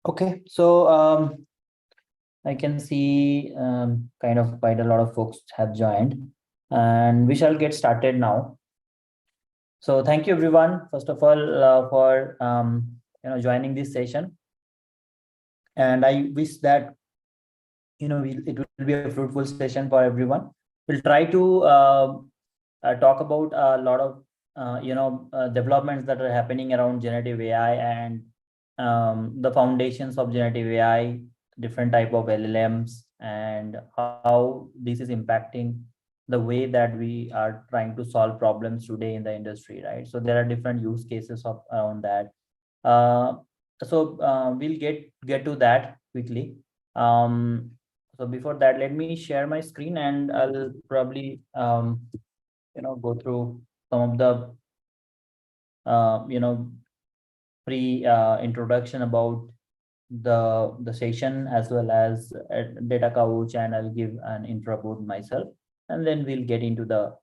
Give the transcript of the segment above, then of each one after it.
Okay, so I can see kind of quite a lot of folks have joined, and we shall get started now. So thank you everyone, first of all, for joining this session. And I wish that it will be a fruitful session for everyone. We'll try to talk about a lot of developments that are happening around generative AI and the foundations of generative AI, different type of LLMs, and how this is impacting the way that we are trying to solve problems today in the industry, right? So there are different use cases of around that. Uh, we'll get to that quickly. So before that, let me share my screen, and I'll probably go through some of the pre introduction about the session, as well as DataCouch, and I'll give an intro about myself, and then we'll get into the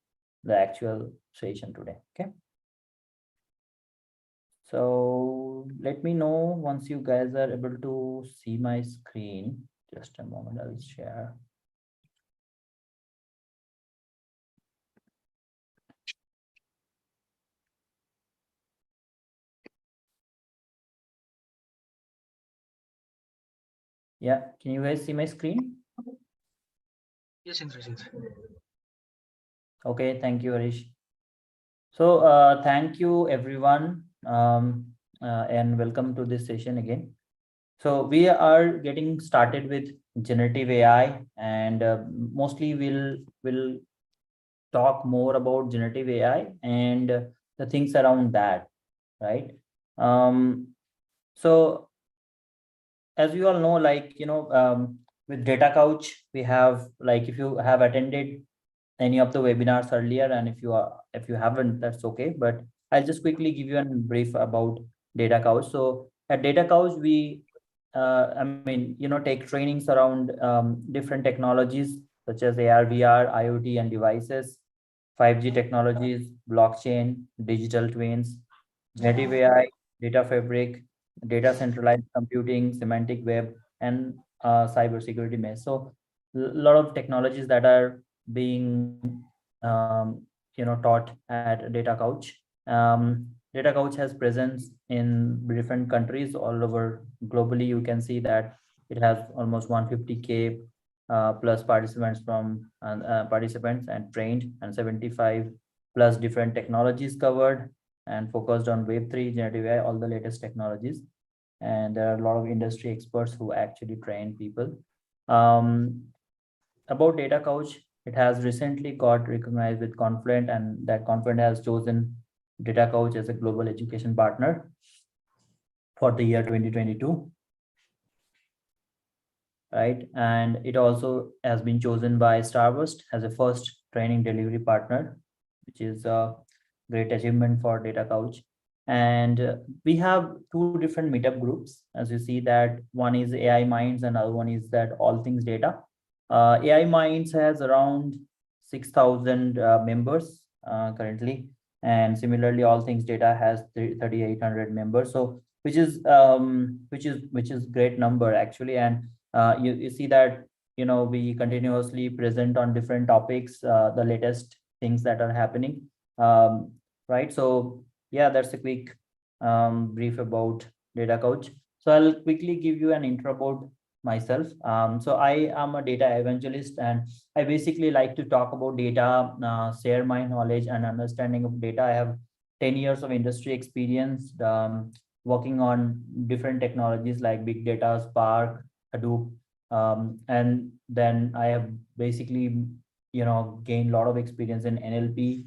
actual session today. Okay. So let me know once you guys are able to see my screen. Just a moment, I'll share. Yeah, can you guys see my screen? Yes, Indrajit. Okay, thank you, Harish. So thank you everyone, and welcome to this session again. So we are getting started with generative AI, and mostly we'll talk more about generative AI and the things around that, right? So as you all know, like with DataCouch, we have, like, if you have attended any of the webinars earlier, and if you haven't, that's okay, but I'll just quickly give you a brief about DataCouch. So at DataCouch, we take trainings around different technologies such as AR, VR, IoT, and devices, 5G technologies, blockchain, digital twins, generative AI, data fabric, data centralized computing, semantic web, and cybersecurity mesh. So a lot of technologies that are being taught at DataCouch. DataCouch has presence in different countries all over globally. You can see that it has almost 150K plus participants and trained, and 75 plus different technologies covered, and focused on Web3, generative AI, all the latest technologies. And there are a lot of industry experts who actually train people. About DataCouch, it has recently got recognized with Confluent, and that Confluent has chosen DataCouch as a global education partner for the year 2022. Right, and it also has been chosen by Starburst as a first training delivery partner, which is a great achievement for DataCouch. And we have two different meetup groups, as you see that one is AI Minds and other one is that All Things Data. AI Minds has around 6,000 members currently, and similarly All Things Data has 3,800 members. So which is great number actually. And you see that we continuously present on different topics, the latest things that are happening, right? So yeah, that's a quick brief about DataCouch. So I'll quickly give you an intro about myself. So I am a data evangelist, and I basically like to talk about data, share my knowledge and understanding of data. I have 10 years of industry experience, working on different technologies like big data, Spark, Hadoop, and then I have basically gained a lot of experience in NLP,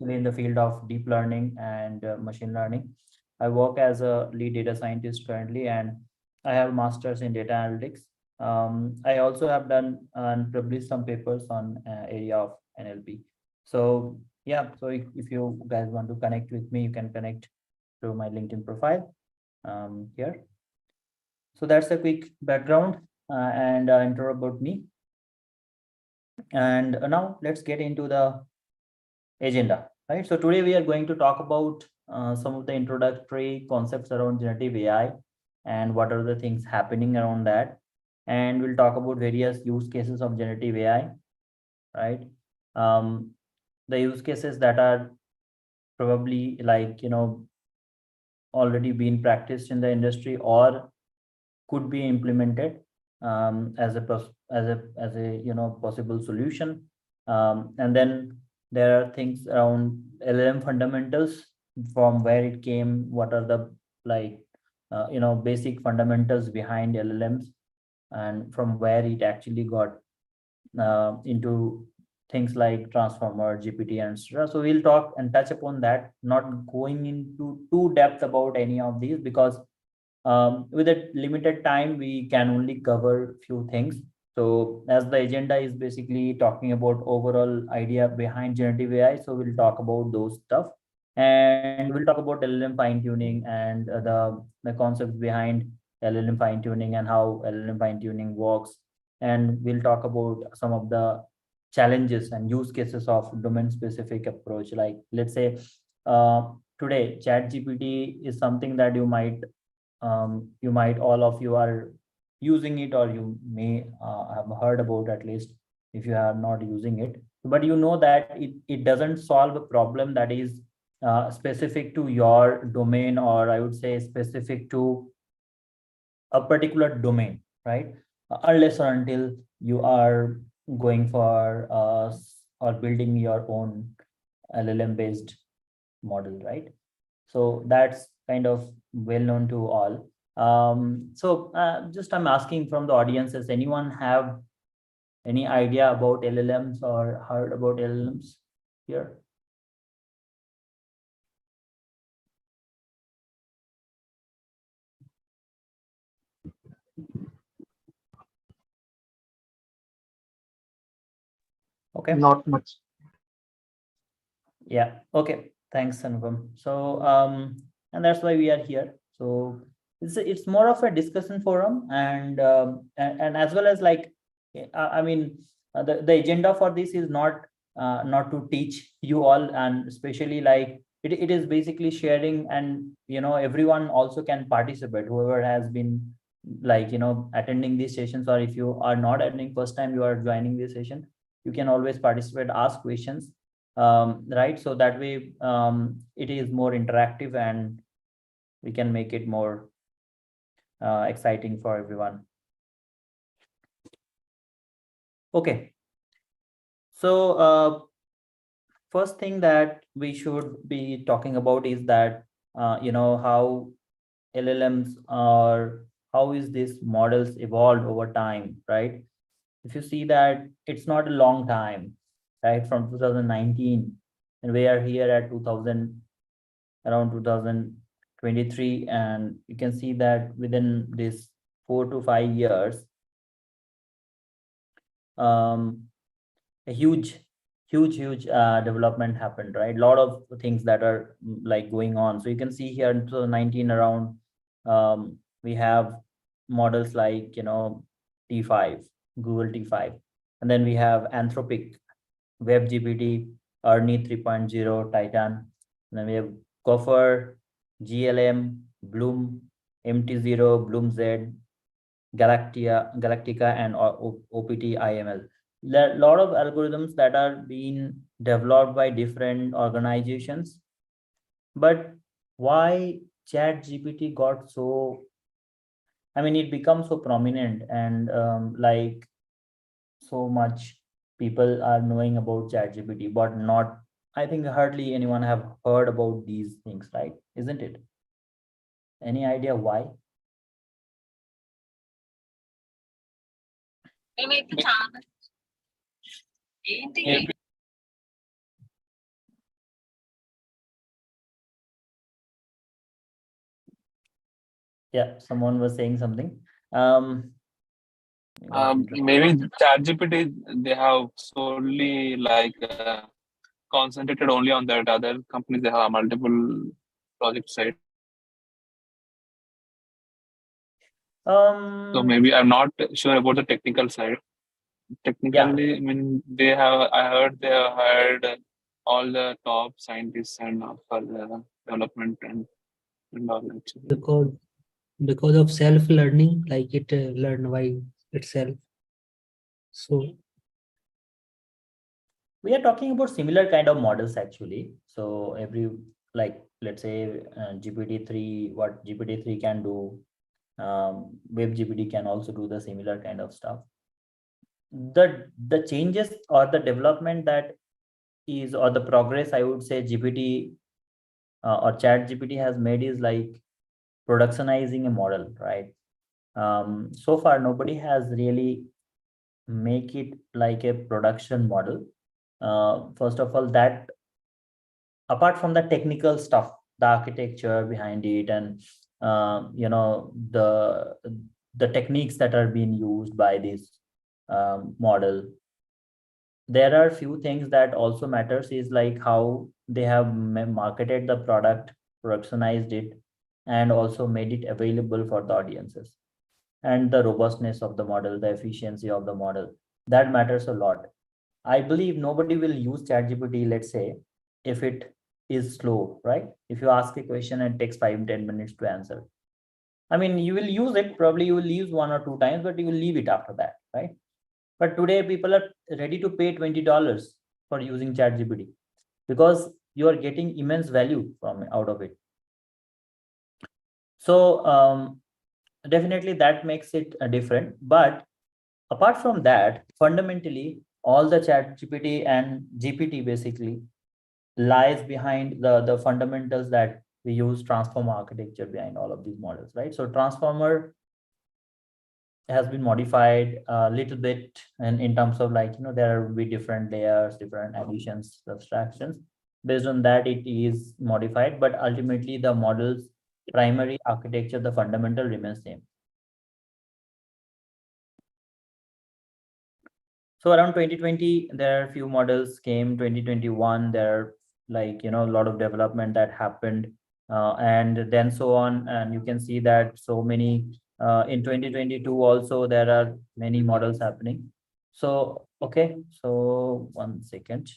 in the field of deep learning and machine learning. I work as a lead data scientist currently, and I have masters in data analytics. I also have done and published some papers on area of NLP. So yeah, so if you guys want to connect with me, you can connect through my LinkedIn profile here. So that's a quick background and intro about me. And now let's get into the agenda, right? So today we are going to talk about some of the introductory concepts around generative AI and what are the things happening around that. And we'll talk about various use cases of generative AI, right? Um, the use cases that are probably already been practiced in the industry or could be implemented as a possible solution. And then there are things around LLM fundamentals, from where it came, what are the like basic fundamentals behind LLMs, and from where it actually got into things like transformer, GPT, and etc. So we'll talk and touch upon that, not going into too depth about any of these, because with a limited time we can only cover few things. So as the agenda is basically talking about overall idea behind generative AI, so we'll talk about those stuff, and we'll talk about LLM fine tuning and the concept behind LLM fine tuning and how LLM fine tuning works. And we'll talk about some of the challenges and use cases of domain specific approach. Like, let's say today chat GPT is something that you might all of you are using it, or you may have heard about, at least if you are not using it. But you know that it doesn't solve a problem that is specific to your domain, or I would say specific to a particular domain, right? Unless or until you are going for or building your own LLM based model, right? So that's kind of well known to all. So just I'm asking from the audience, does anyone have any idea about LLMs or heard about LLMs here? Okay. Not much. Yeah. Okay. Thanks, Anupam. So, and that's why we are here. So it's more of a discussion forum, and as well as like, I mean, the agenda for this is not to teach you all, and especially like it is basically sharing, and everyone also can participate. Whoever has been attending these sessions, or if you are not attending first time, you are joining this session, you can always participate, ask questions, right? So that way it is more interactive, and we can make it more exciting for everyone. Okay, so first thing that we should be talking about is that how LLMs are, how is this models evolved over time, right? If you see that it's not a long time, right, from 2019, and we are here at 2000, around 2023, and you can see that within this 4 to 5 years, um, a huge development happened, right? A lot of things that are like going on. So you can see here in 2019 around, we have models like T5, Google T5, and then we have Anthropic, WebGPT, Ernie 3.0, Titan. And then we have Gopher, GLM, Bloom, MT0, Bloom Z, Galactica, and OPT IML. There are a lot of algorithms that are being developed by different organizations. But why Chat GPT got so, I mean, it becomes so prominent, and like so much people are knowing about ChatGPT, but not, I think hardly anyone have heard about these things, right? Isn't it? Any idea why? Yeah, yeah, someone was saying something. Maybe ChatGPT, they have solely concentrated only on that. Other companies, they have multiple project side. So maybe I'm not sure about the technical side. Technically, I mean, I heard they have hired all the top scientists and for the development and all actually. Because of self-learning, like it learn by itself. So We are talking about similar kind of models actually. So every, like, let's say GPT-3, what GPT-3 can do, Web GPT can also do the similar kind of stuff. The changes or the development that is, or the progress I would say GPT or Chat GPT has made is like productionizing a model, right? So far nobody has really make it like a production model. First of all, that apart from the technical stuff, the architecture behind it, and the techniques that are being used by this model, there are few things that also matters is like how they have marketed the product, productionized it, and also made it available for the audiences, and the robustness of the model, the efficiency of the model, that matters a lot. I believe nobody will use ChatGPT, let's say, if it is slow, right? If you ask a question and it takes 5-10 minutes to answer, I mean, you will use it, probably you will use 1 or 2 times, but you will leave it after that, right? But today people are ready to pay $20 for using ChatGPT because you are getting immense value from out of it. So definitely that makes it different. But apart from that, fundamentally, all the ChatGPT and GPT basically lies behind the fundamentals that we use transformer architecture behind all of these models, right? So transformer has been modified a little bit, and in terms of like, there will be different layers, different additions, subtractions. Based on that, it is modified, but ultimately the model's primary architecture, the fundamental remains same. So around 2020, there are few models came. 2021, there are like, a lot of development that happened, and then so on. And you can see that so many in 2022 also there are many models happening. So okay, so 1 second,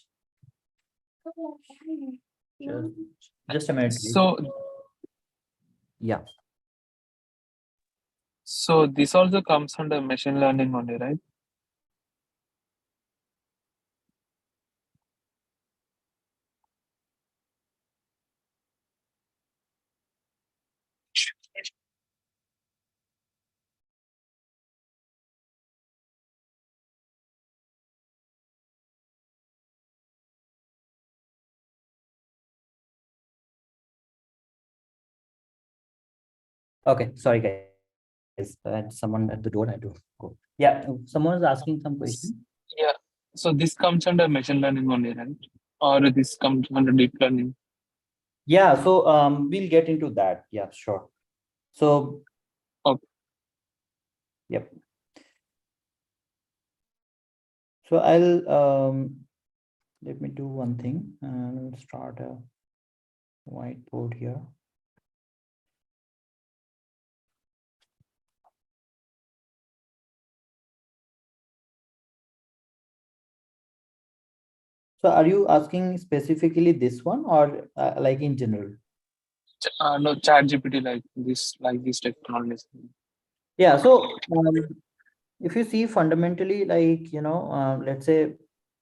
just a minute, please. So Yeah. so this also comes under machine learning only, right? Okay, sorry guys. I had someone at the door. I had to go. Yeah, someone is asking some question. Yeah. So this comes under machine learning only, right? Or this comes under deep learning? Yeah, so we'll get into that. Yeah, sure. So Okay. yep. So I'll let me do one thing and start a whiteboard here. So are you asking specifically this one or like in general? No, ChatGPT like these technologies. Yeah, so if you see fundamentally, like, let's say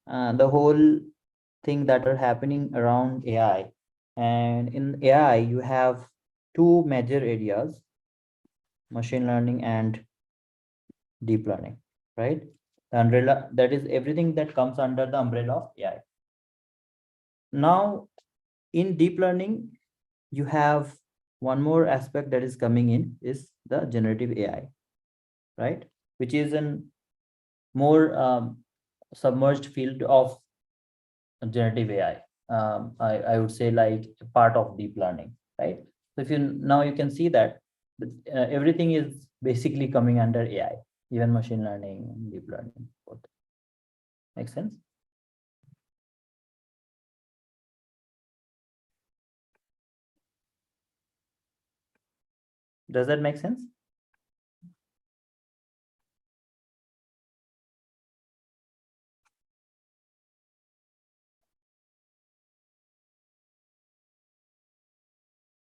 the whole thing that are happening around AI, and in AI you have two major areas: machine learning and deep learning, right? The umbrella, that is everything that comes under the umbrella of AI. Now in deep learning you have one more aspect that is coming in, is the generative AI, right? Which is an more submerged field of generative AI. I would say like part of deep learning, right? So if you now you can see that everything is basically coming under AI, even machine learning and deep learning both. Make sense? Does that make sense?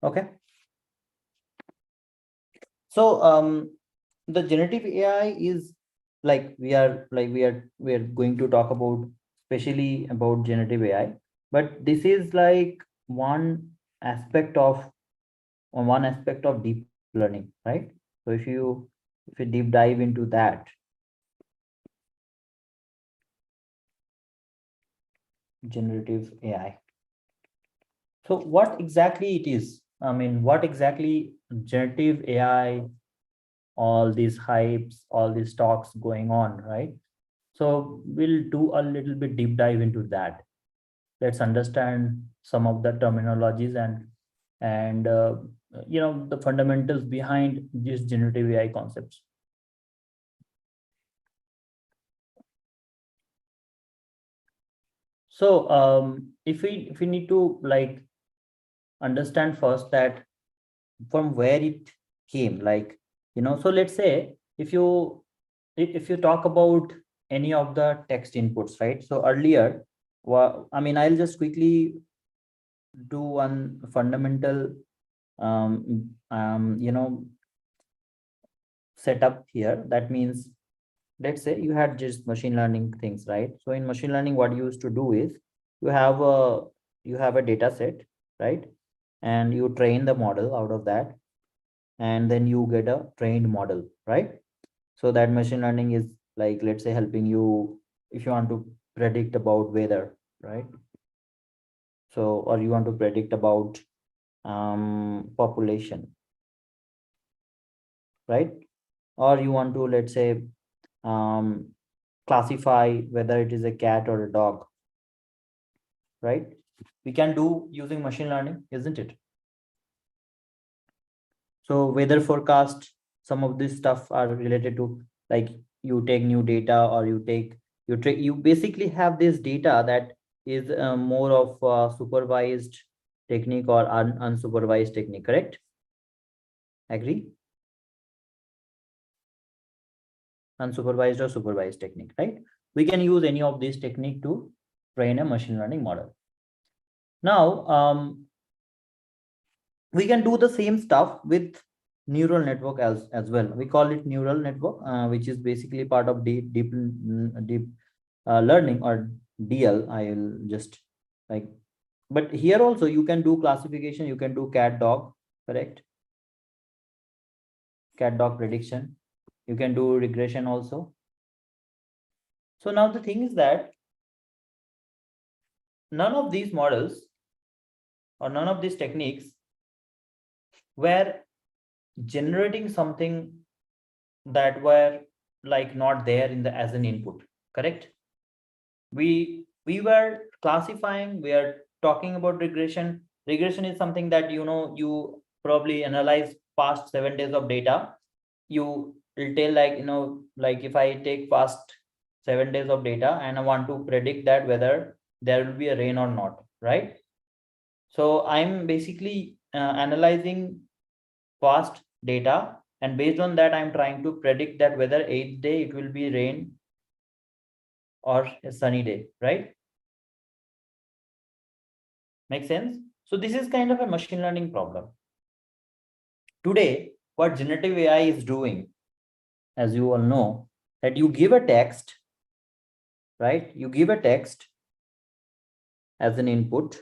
Okay. So the generative AI is like we are going to talk about especially about generative AI, but this is like aspect of one aspect of deep learning, right? So if you deep dive into that, generative AI. So what exactly it is? I mean, what exactly generative AI, all these hypes, all these talks going on, right? So we'll do a little bit deep dive into that. Let's understand some of the terminologies and the fundamentals behind these generative AI concepts. So if we need to like understand first that from where it came, like so let's say if you talk about any of the text inputs, right? So earlier, well, I mean, I'll just quickly do one fundamental um, you know setup here. That means, let's say you had just machine learning things, right? So in machine learning, what you used to do is you have a data set, right? And you train the model out of that, and then you get a trained model, right? So that machine learning is like, let's say, helping you if you want to predict about weather, right? So, or you want to predict about population, right? Or you want to, let's say, um, classify whether it is a cat or a dog, right? We can do using machine learning, isn't it? So weather forecast, some of this stuff are related to, like, you take new data, or you basically have this data that is more of a supervised technique or unsupervised technique, correct? Agree? Unsupervised or supervised technique, right? We can use any of these technique to train a machine learning model. Now, we can do the same stuff with neural network as well. We call it neural network, which is basically part of deep learning, or DL. I'll just like, but here also you can do classification. You can do cat dog, correct? Cat dog prediction. You can do regression also. So now the thing is that none of these models or none of these techniques were generating something that were like not there in the as an input, correct? We were classifying, we are talking about regression is something that you probably analyze past 7 days of data. You will tell, like, like, if I take past 7 days of data and I want to predict that whether there will be a rain or not, right? So I'm basically analyzing past data, and based on that I'm trying to predict that whether 8th day it will be rain or a sunny day, right? Make sense? So this is kind of a machine learning problem. Today, what generative AI is doing, as you all know, that you give a text, right? You give a text as an input,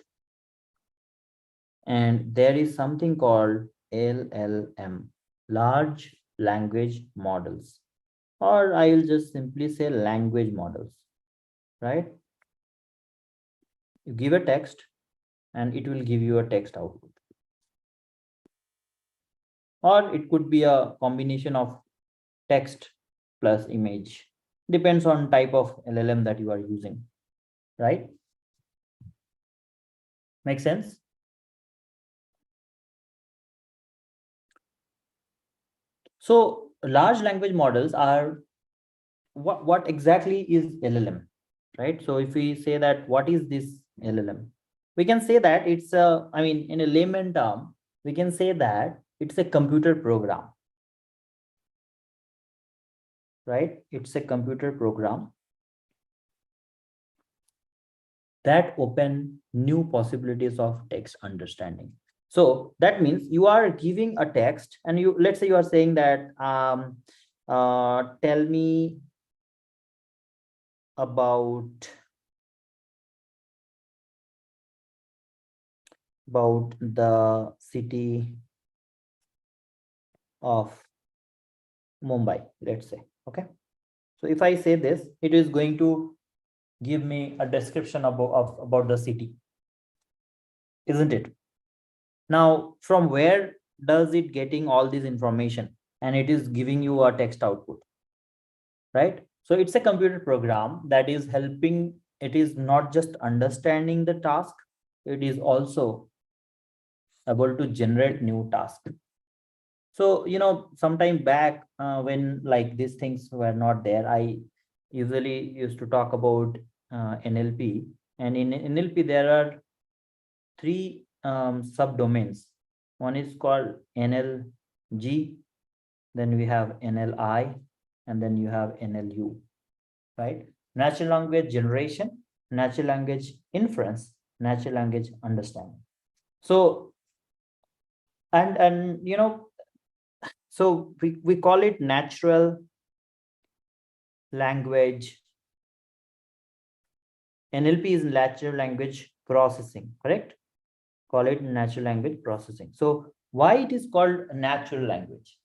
and there is something called LLM, large language models, or I will just simply say language models, right? You give a text and it will give you a text output, or it could be a combination of text plus image, depends on type of LLM that you are using, right? Make sense? So large language models are, what exactly is LLM, right? So if we say that what is this LLM, we can say that it's a, I mean, in a layman term, we can say that it's a computer program, right? It's a computer program that open new possibilities of text understanding. So that means you are giving a text, and you, let's say you are saying that tell me about the city of Mumbai, let's say. Okay, so if I say this, it is going to give me a description about the city, isn't it? Now, from where does it getting all this information? And it is giving you a text output, right? So it's a computer program that is helping. It is not just understanding the task, it is also able to generate new tasks. So, sometime back, when like these things were not there, I usually used to talk about NLP. And in NLP, there are three subdomains. One is called NLG, then we have NLI, and then you have NLU, right? Natural language generation, natural language inference, natural language understanding. So, and so we call it natural language. NLP is natural language processing, correct? Call it natural language processing. So why it is called natural language?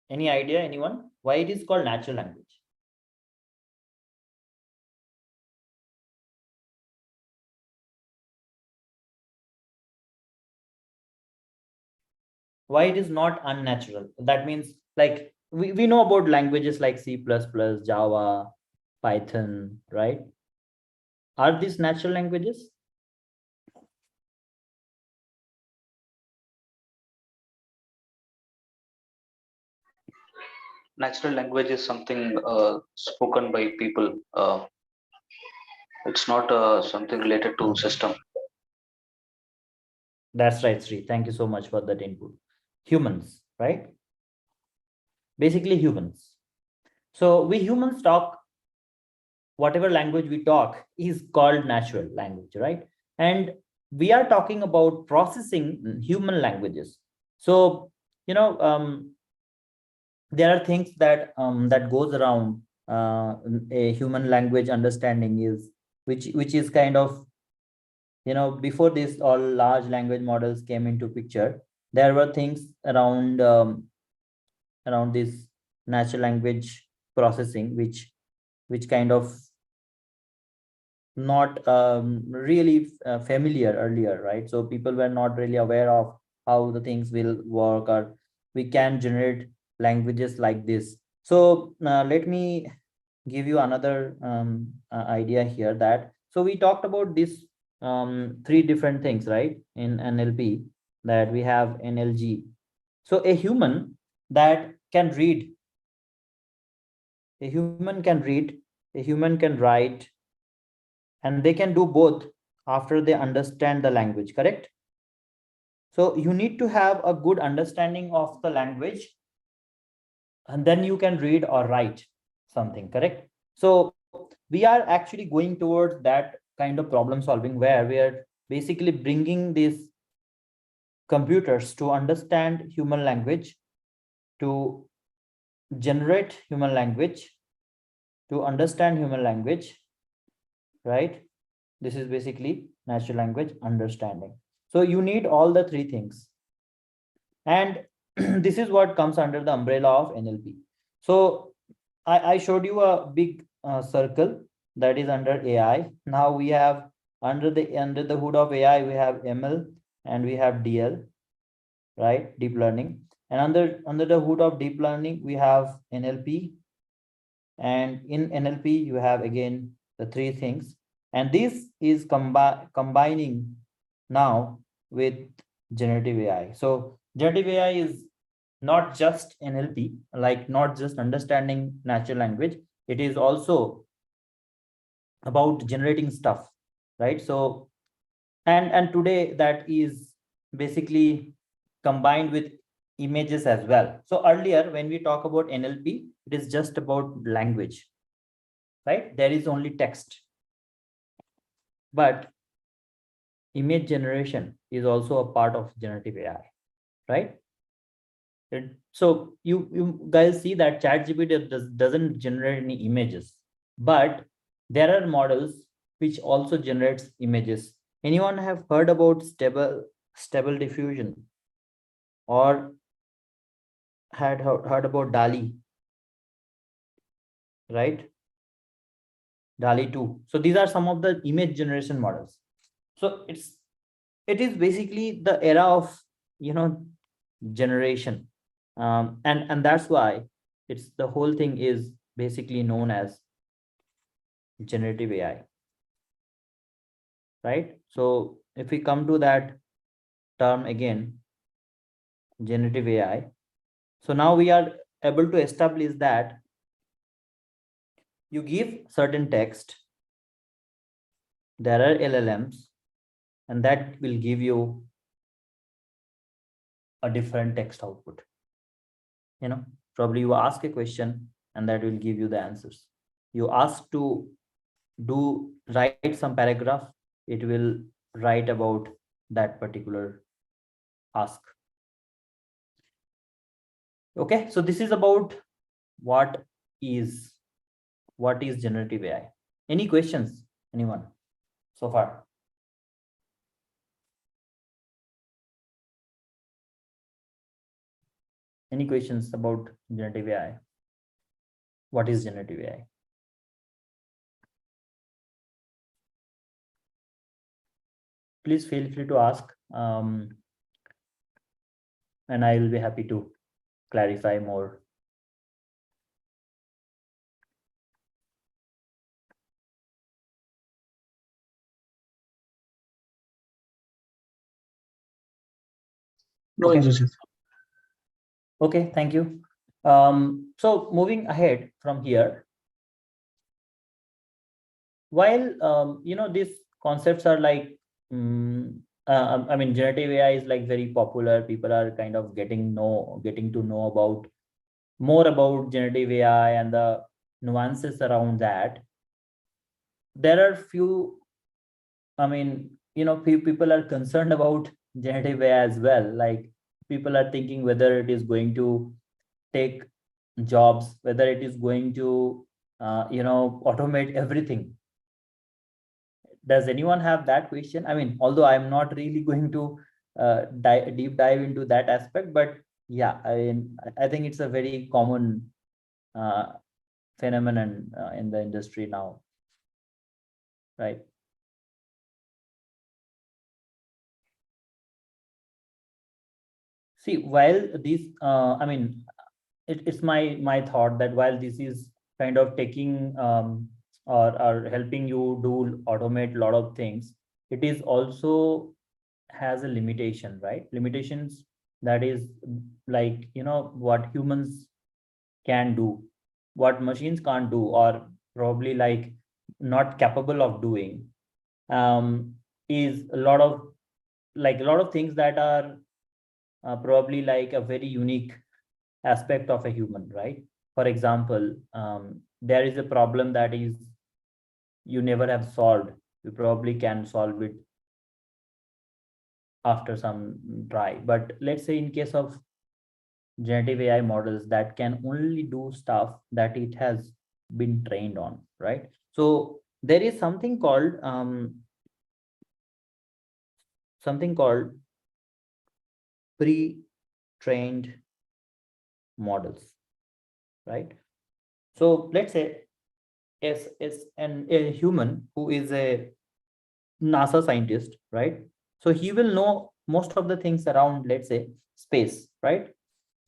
Any idea, anyone? Why it is called natural language? Why it is not unnatural? That means, like, we know about languages like C++, Java, Python, right? Are these natural languages? Natural language is something spoken by people. It's not something related to system. That's right, Sri. Thank you so much for that input. Humans, right? Basically humans. So we humans talk, whatever language we talk is called natural language, right? And we are talking about processing human languages. So, there are things that goes around a human language understanding, is which is kind of, before this all large language models came into picture, there were things around this natural language processing, which kind of not really familiar earlier, right? So people were not really aware of how the things will work, or we can generate languages like this. So let me give you another idea here, that so we talked about this three different things, right, in NLP, that we have NLG. So that can read a human can read, a human can write, and they can do both after they understand the language, correct? So you need to have a good understanding of the language, and then you can read or write something, correct? So we are actually going towards that kind of problem solving, where we are basically bringing these computers to understand human language, to generate human language, to understand human language, right? This is basically natural language understanding. So you need all the three things. And this is what comes under the umbrella of NLP. So I showed you a big circle that is under AI. Now we have under the hood of AI, we have ML and we have DL, right? Deep learning. And under the hood of deep learning, we have NLP. And in NLP, you have again the three things. And this is combining now with generative AI. So generative AI is not just NLP, like not just understanding natural language, it is also about generating stuff, right? So and today that is basically combined with images as well. So earlier when we talk about NLP, it is just about language, right? There is only text. But image generation is also a part of generative AI, right? So you guys see that ChatGPT doesn't generate any images, but there are models which also generates images. Anyone have heard about stable diffusion, or had heard about DALI, right? DALI 2. So these are some of the image generation models. So it is basically the era of, you know, generation, and that's why it's the whole thing is basically known as generative AI, right? So if we come to that term again, generative AI, so now we are able to establish that you give certain text, there are LLMs, and that will give you a different text output. You know, probably you ask a question and that will give you the answers. You ask to write some paragraph, it will write about that particular ask. Okay, so this is about what is generative AI. Any questions, anyone so far? Any questions about generative AI? What is generative AI? Please feel free to ask, and I will be happy to clarify more. No, Okay. Joseph. Okay, thank you. So moving ahead from here, while you know, these concepts are like, I mean, generative AI is like very popular. People are kind of getting to know about more about generative AI and the nuances around that. There are few, I mean, you know, few people are concerned about generative AI as well. Like, people are thinking whether it is going to take jobs, whether it is going to, you know, automate everything. Does anyone have that question? I mean, although I'm not really going to deep dive into that aspect, but yeah, I think it's a very common uh, phenomenon in the industry now, right? See, while these, I mean, it's my thought that while this is kind of taking or helping you do automate a lot of things, it is also has a limitation, right? Limitations, that is, like, you know, what humans can do, what machines can't do, or probably like not capable of doing, um, is a lot of things that are probably like a very unique aspect of a human, right? For example, there is a problem that is you never have solved, you probably can solve it after some try. But let's say in case of generative AI models, that can only do stuff that it has been trained on, right? So there is something called pre-trained models, right? So let's say a human who is a NASA scientist, right? So he will know most of the things around, let's say, space, right?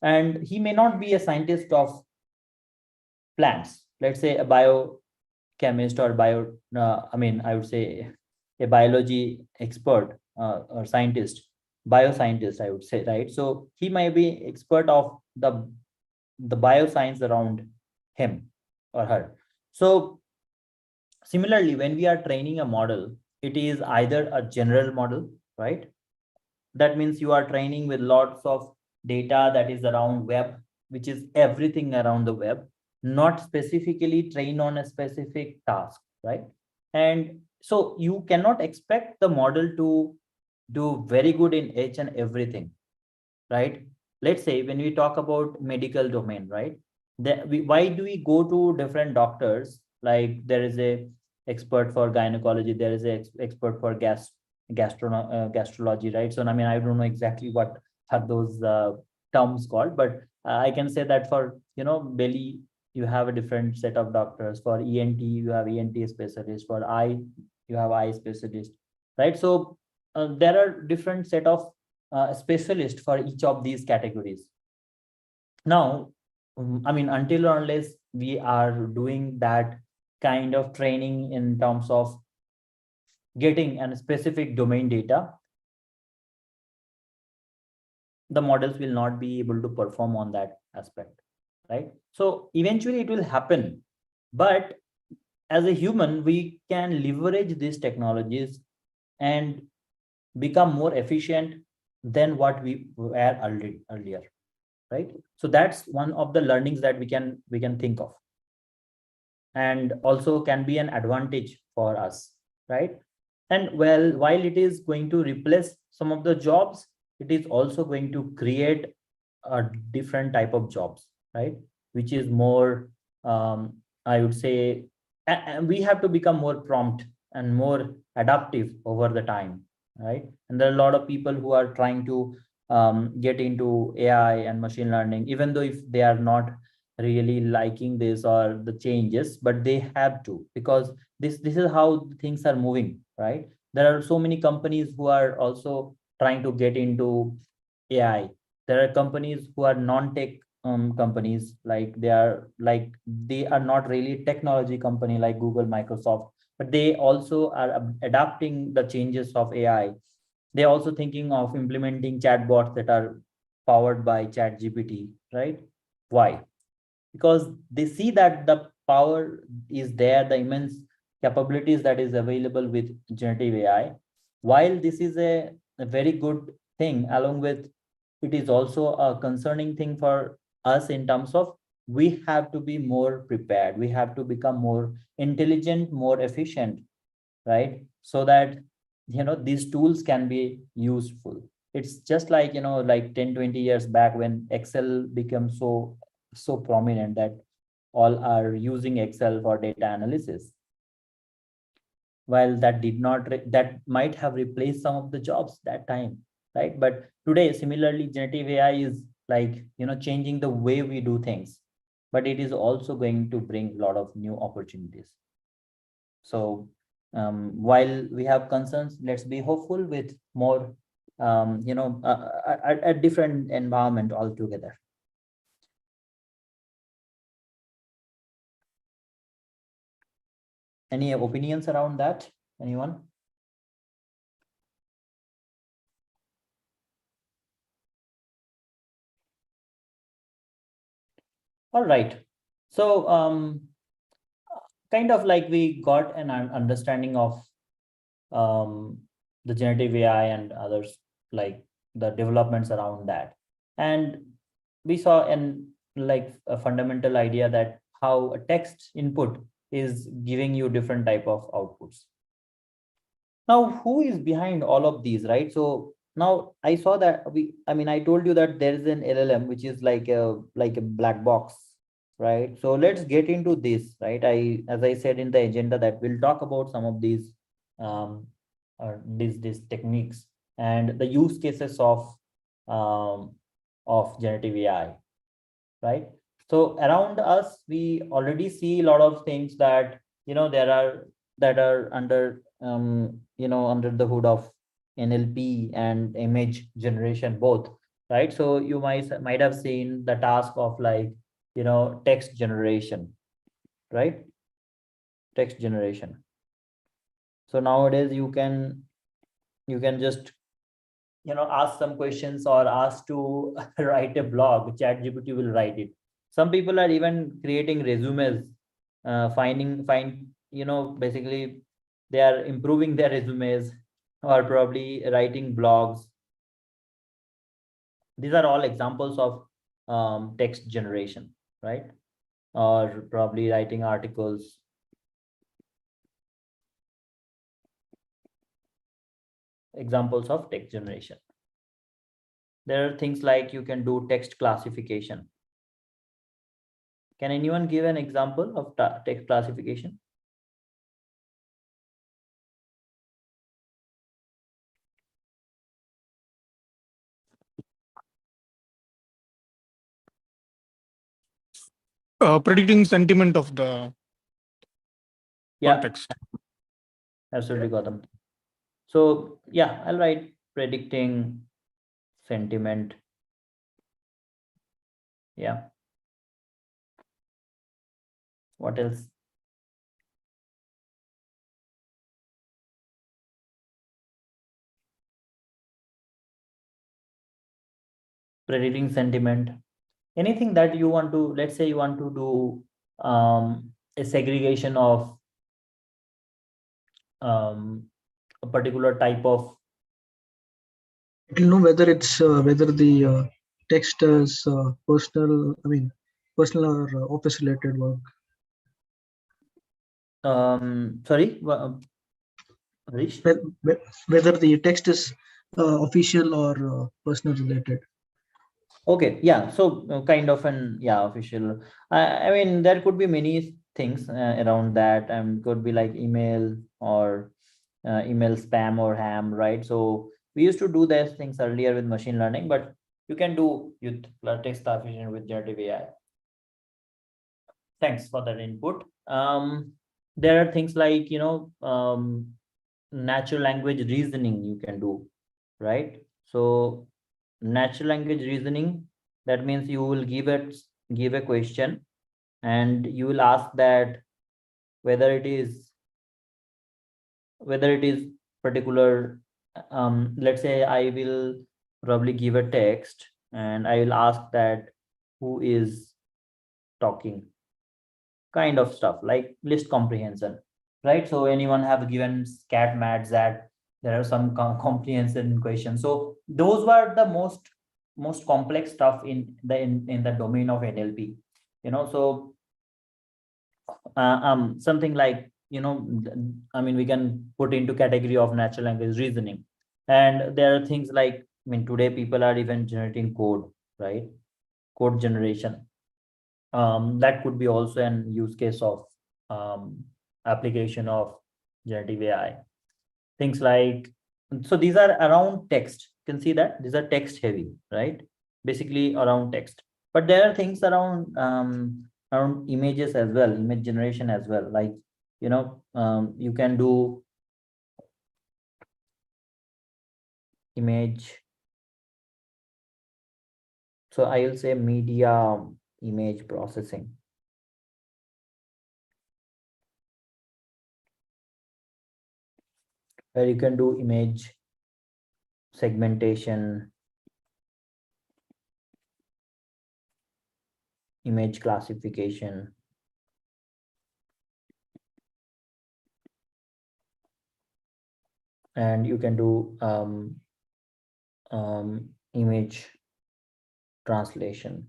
And he may not be a scientist of plants, let's say a biochemist or I mean, I would say a biology expert or scientist, bioscientist, I would say, right? So he might be expert of the bioscience around him or her. So similarly, when we are training a model, it is either a general model, right? That means you are training with lots of data that is around web, which is everything around the web, not specifically trained on a specific task, right? And So you cannot expect the model to do very good in each and everything, right? Let's say when we talk about medical domain, right? Why do we go to different doctors? Like there is a expert for gynecology, there is a expert for gastrology, right? So I mean, I don't know exactly what are those terms called, but I can say that for belly, you have a different set of doctors. For ENT, you have ENT specialist. For eye, you have eye specialist, right? So there are different set of specialist for each of these categories. Now, I mean, until or unless we are doing that kind of training in terms of getting a specific domain data, the models will not be able to perform on that aspect, right? So eventually it will happen, but as a human, we can leverage these technologies and become more efficient than what we were earlier, right? So that's one of the learnings that we can think of, and also can be an advantage for us, right? And well, while it is going to replace some of the jobs, it is also going to create a different type of jobs, right? Which is more, I would say, and we have to become more prompt and more adaptive over the time, right? And there are a lot of people who are trying to get into AI and machine learning, even though if they are not really liking this or the changes, but they have to, because this is how things are moving, right? There are so many companies who are also trying to get into AI. There are companies who are non-tech companies, they are not really technology company like Google, Microsoft, but they also are adapting the changes of AI. They're also thinking of implementing chatbots that are powered by chat GPT, right? Why? Because they see that the power is there, the immense capabilities that is available with generative AI. While this is a very good thing, along with it is also a concerning thing for us in terms of we have to be more prepared, we have to become more intelligent, more efficient, right? So that these tools can be useful. It's just like like 10-20 years back when Excel became so prominent that all are using Excel for data analysis. While that did not that might have replaced some of the jobs that time, right? But today, similarly, generative AI is like changing the way we do things, but it is also going to bring a lot of new opportunities. So while we have concerns, let's be hopeful with more a different environment altogether. Any opinions around that? Anyone? All right. So kind of like we got an understanding of the generative AI and others, like the developments around that. And we saw like a fundamental idea that how a text input is giving you different type of outputs. Now, who is behind all of these, right? So now I saw that I told you that there is an LLM, which is like a black box, right? So let's get into this, right? As I said in the agenda, that we'll talk about some of these um, these techniques and the use cases of generative AI, right? So around us, we already see a lot of things that there are that are under under the hood of NLP and image generation both, right? So you might have seen the task of like text generation, right? Text generation. So nowadays you can just ask some questions or ask to write a blog. ChatGPT will write it. Some people are even creating resumes, find basically they are improving their resumes or probably writing blogs. These are all examples of text generation, right? Or probably writing articles. examples of text generation. There are things like you can do text classification. Can anyone give an example of text classification? Predicting sentiment of the context. Absolutely, Gautam. So yeah, I'll write predicting sentiment. Yeah. What else? Predicting sentiment. Anything that you want to, let's say you want to do a segregation of a particular type of, It will know whether it's whether the text is personal. I mean, personal or office related work. sorry, Harish? Whether the text is official or personal related. Okay, yeah, so kind of an, yeah, official. I mean, there could be many things around that, and could be like email or email spam or ham, right? So we used to do those things earlier with machine learning, but you can do with text classification with generative AI. Thanks for that input. There are things like, natural language reasoning you can do, right? So natural language reasoning, that means you will give a question and you will ask that whether it is particular, let's say I will probably give a text and I will ask that who is talking, kind of stuff like list comprehension, right? So anyone have given scat mats that there are some comprehension questions. So those were the most complex stuff in the domain of NLP, so something like, I mean, we can put into category of natural language reasoning. And there are things like, I mean, today people are even generating code, right? Code generation. That could be also an use case of application of generative AI. Things like, so these are around text. You can see that these are text heavy, right? Basically around text. But there are things around images as well, image generation as well. Like, you can do image. So I will say media image processing. Where you can do image segmentation, image classification, and you can do image translation.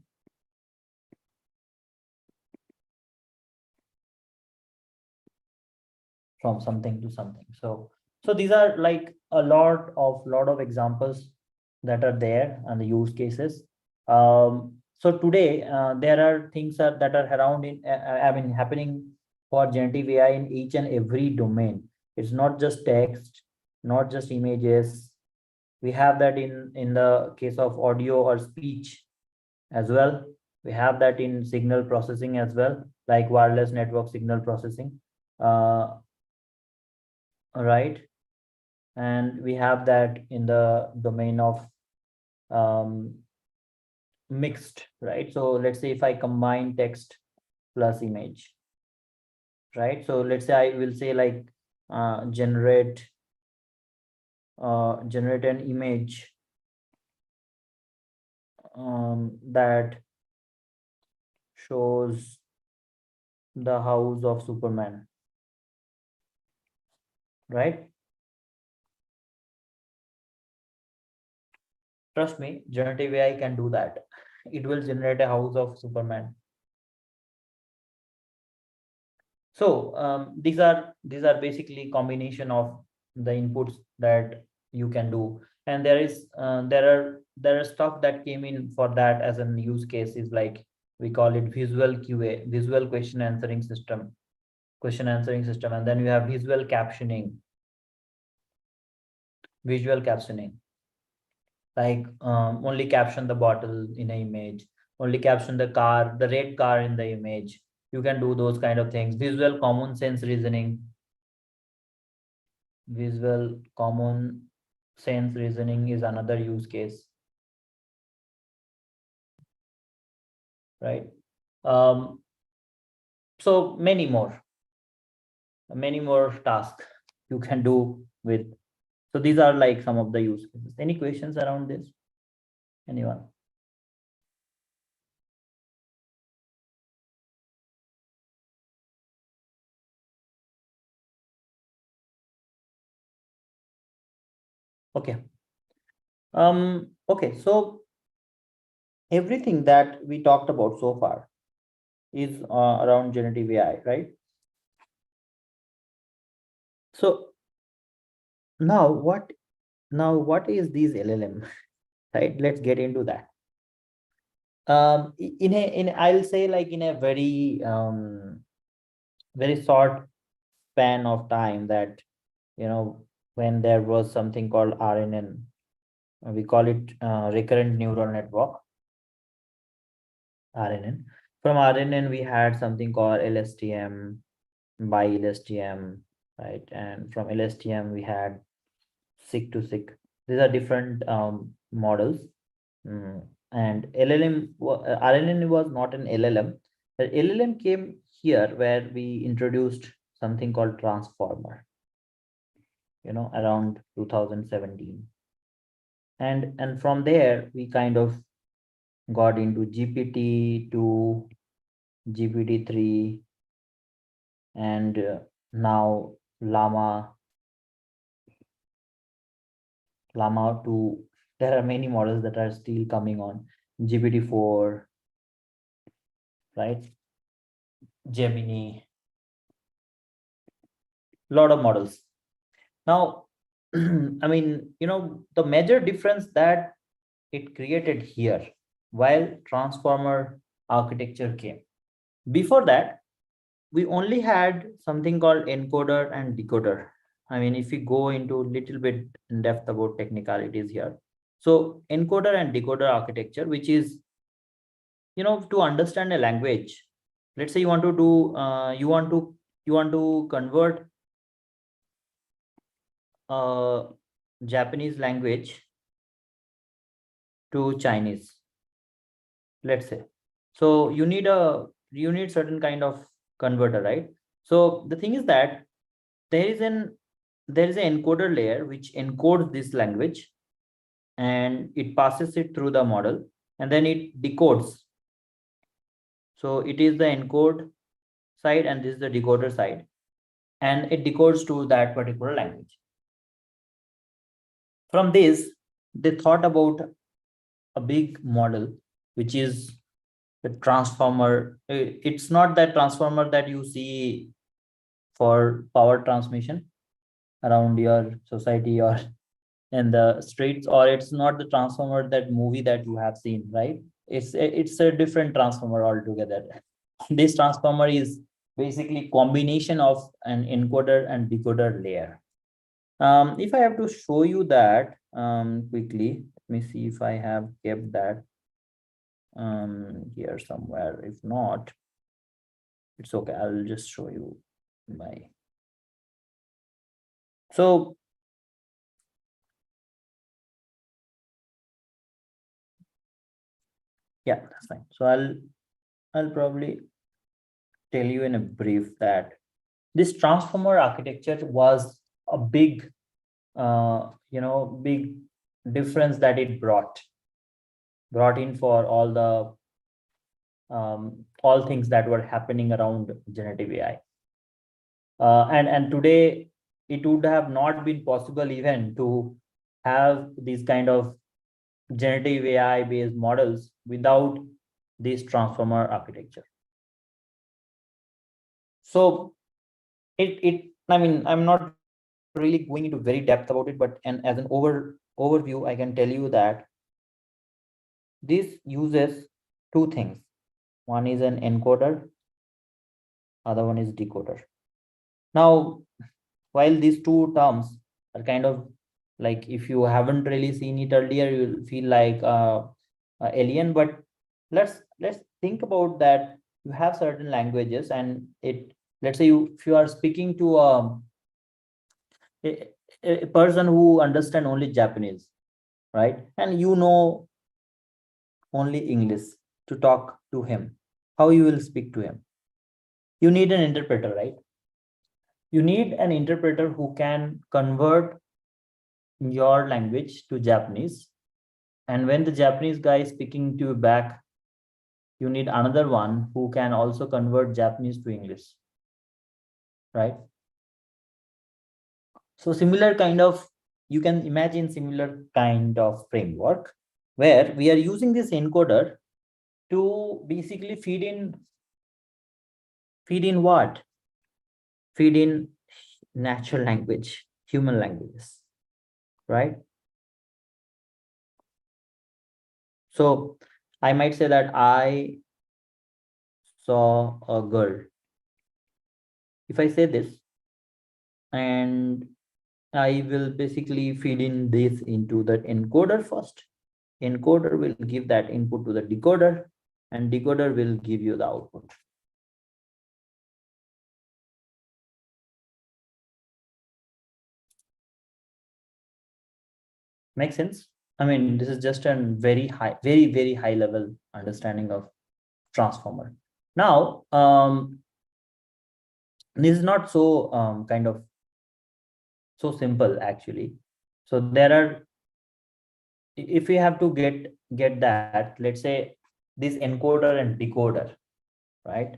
From something to something. So these are like a lot of examples that are there and the use cases. So today there are things that are around in I mean happening for generative AI in each and every domain. It's not just text, not just images. We have that in the case of audio or speech as well. We have that in signal processing as well, like wireless network signal processing. Right, and we have that in the domain of mixed, right? So let's say if I combine text plus image, right? So let's say I will say like generate an image that shows the house of Superman, right? Trust me, generative AI can do that. It will generate a house of Superman. So these are basically combination of the inputs that you can do. And there are stuff that came in for that as an use cases, like we call it visual QA, visual question answering system, and then you have visual captioning, like only caption the bottle in an image, only caption the red car in the image. You can do those kind of things. Visual common sense reasoning, is another use case, right? So many more tasks you can do with. So these are like some of the use cases. Any questions around this? Anyone? Okay. Okay, so everything that we talked about so far is around generative AI, right? So now what is these LLM? Right? Let's get into that. I'll say, like, in a very very short span of time, that when there was something called RNN, we call it recurrent neural network, RNN. From RNN we had something called LSTM, by LSTM, right? And from LSTM we had SIG to SIG. These are different models. And RNN was not an LLM. The LLM came here where we introduced something called transformer, around 2017. And from there we kind of got into GPT-2, GPT-3, and now Llama 2. There are many models that are still coming on, GPT-4, right? Gemini, lot of models. Now, I mean, the major difference that it created here while transformer architecture came. Before that, we only had something called encoder and decoder. I mean, if we go into a little bit in depth about technicalities here. So encoder and decoder architecture, which is, to understand a language. Let's say you want to do, you want to convert Japanese language to Chinese, let's say. So you need certain kind of converter, right? So the thing is that there is an encoder layer which encodes this language, and it passes it through the model, and then it decodes. So it is the encode side and this is the decoder side, and it decodes to that particular language. From this, they thought about a big model, which is the transformer. It's not that transformer that you see for power transmission around your society or in the streets, or it's not the transformer, that movie that you have seen, right? It's a different transformer altogether. This transformer is basically combination of an encoder and decoder layer. If I have to show you that quickly, let me see if I have kept that here somewhere. If not, it's okay. I'll just show you my. So yeah, that's fine. So I'll probably tell you in a brief that this transformer architecture was a big big difference that it brought in for all the all things that were happening around generative AI. And today it would have not been possible even to have these kind of generative AI based models without this transformer architecture. So I mean, I'm not really going into very depth about it, but as an overview, I can tell you that this uses two things. One is an encoder, other one is decoder. Now, while these two terms are kind of like, if you haven't really seen it earlier, you'll feel like alien, but let's think about that. You have certain languages, and let's say if you are speaking to a person who understand only Japanese, right, and you know only English to talk to him, how you will speak to him? You need an interpreter, right? You need an interpreter who can convert your language to Japanese, and when the Japanese guy is speaking to you back, you need another one who can also convert Japanese to English, right? So similar kind of, you can imagine similar kind of framework where we are using this encoder to basically feed in what? Feed in natural language, human languages, right? So I might say that I saw a girl. If I say this, and I will basically feed in this into the encoder first. Encoder will give that input to the decoder, and decoder will give you the output. Make sense? I mean, this is just a very high level understanding of transformer. Now, this is not so kind of so simple actually. So there are, if we have to get that, let's say this encoder and decoder, right?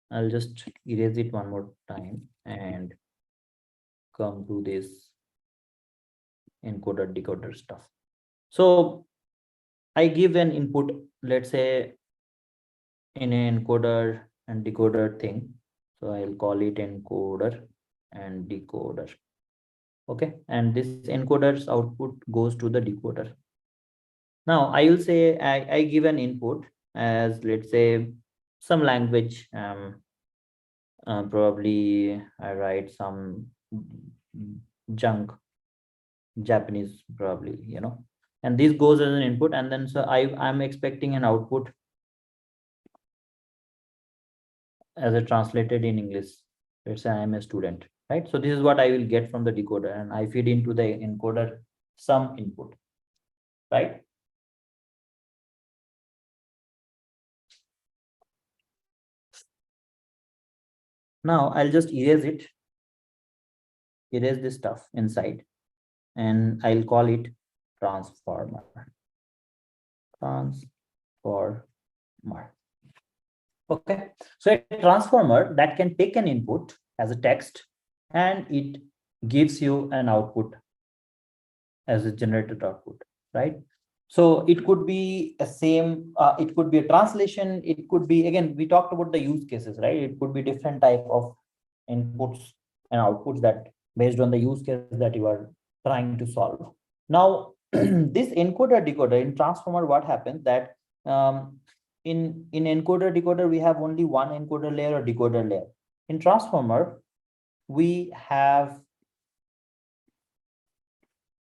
I'll just erase it one more time and come to this encoder decoder stuff. So I give an input, let's say in an encoder and decoder thing. So I'll call it encoder and decoder. Okay, and this encoder's output goes to the decoder. Now I will say I give an input as, let's say, some language. Probably I write some junk Japanese, probably, and this goes as an input, and then so I'm expecting an output as a translated in English. Let's say I'm a student, right? So this is what I will get from the decoder, and I feed into the encoder some input, right? Now I'll just erase this stuff inside, and I'll call it transformer. Okay, so a transformer that can take an input as a text and it gives you an output as a generated output, right? So it could be a same, it could be a translation, it could be, again, we talked about the use cases, right? It could be different type of inputs and outputs that based on the use case that you are trying to solve. Now, this encoder decoder in transformer, what happens that in encoder decoder, we have only one encoder layer or decoder layer. In transformer, we have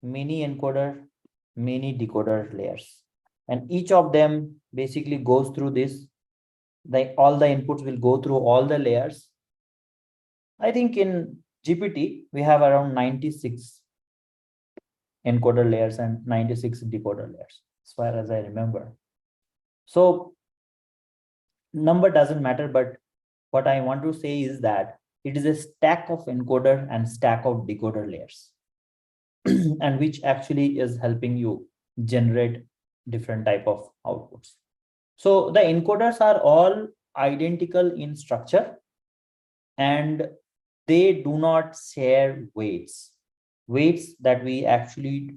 many encoder, many decoder layers, and each of them basically goes through this. Like all the inputs will go through all the layers. I think in GPT we have around 96 encoder layers and 96 decoder layers, as far as I remember. So number doesn't matter, but what I want to say is that it is a stack of encoder and stack of decoder layers, and which actually is helping you generate different type of outputs. So the encoders are all identical in structure, and they do not share weights. Weights that we actually,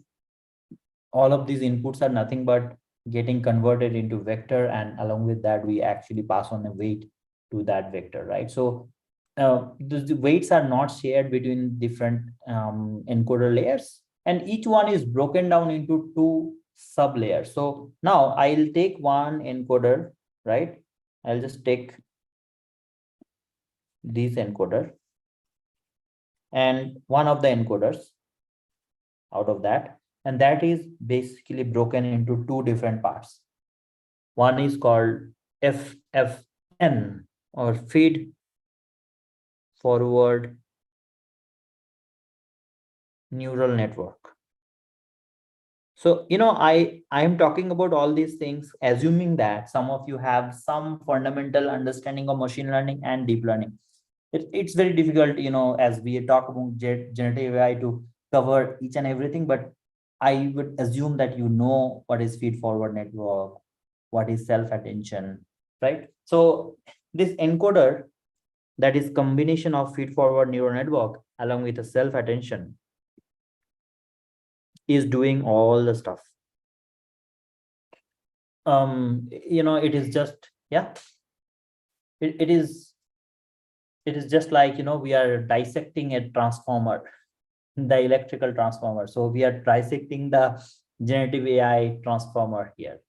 all of these inputs are nothing but getting converted into vector, and along with that we actually pass on a weight to that vector, right? So the weights are not shared between different encoder layers, and each one is broken down into two sub layers. So now I'll take one encoder, right? I'll just take this encoder and one of the encoders out of that, and that is basically broken into two different parts. One is called FFN, or feed forward neural network. So, I'm talking about all these things, assuming that some of you have some fundamental understanding of machine learning and deep learning. It's very difficult, as we talk about generative AI, to cover each and everything, but I would assume that you know what is feed forward network, what is self-attention, right? So this encoder, that is combination of feed forward neural network along with a self-attention, is doing all the stuff. It is just, yeah, it is just like, we are dissecting a transformer, the electrical transformer. So we are dissecting the generative AI transformer here.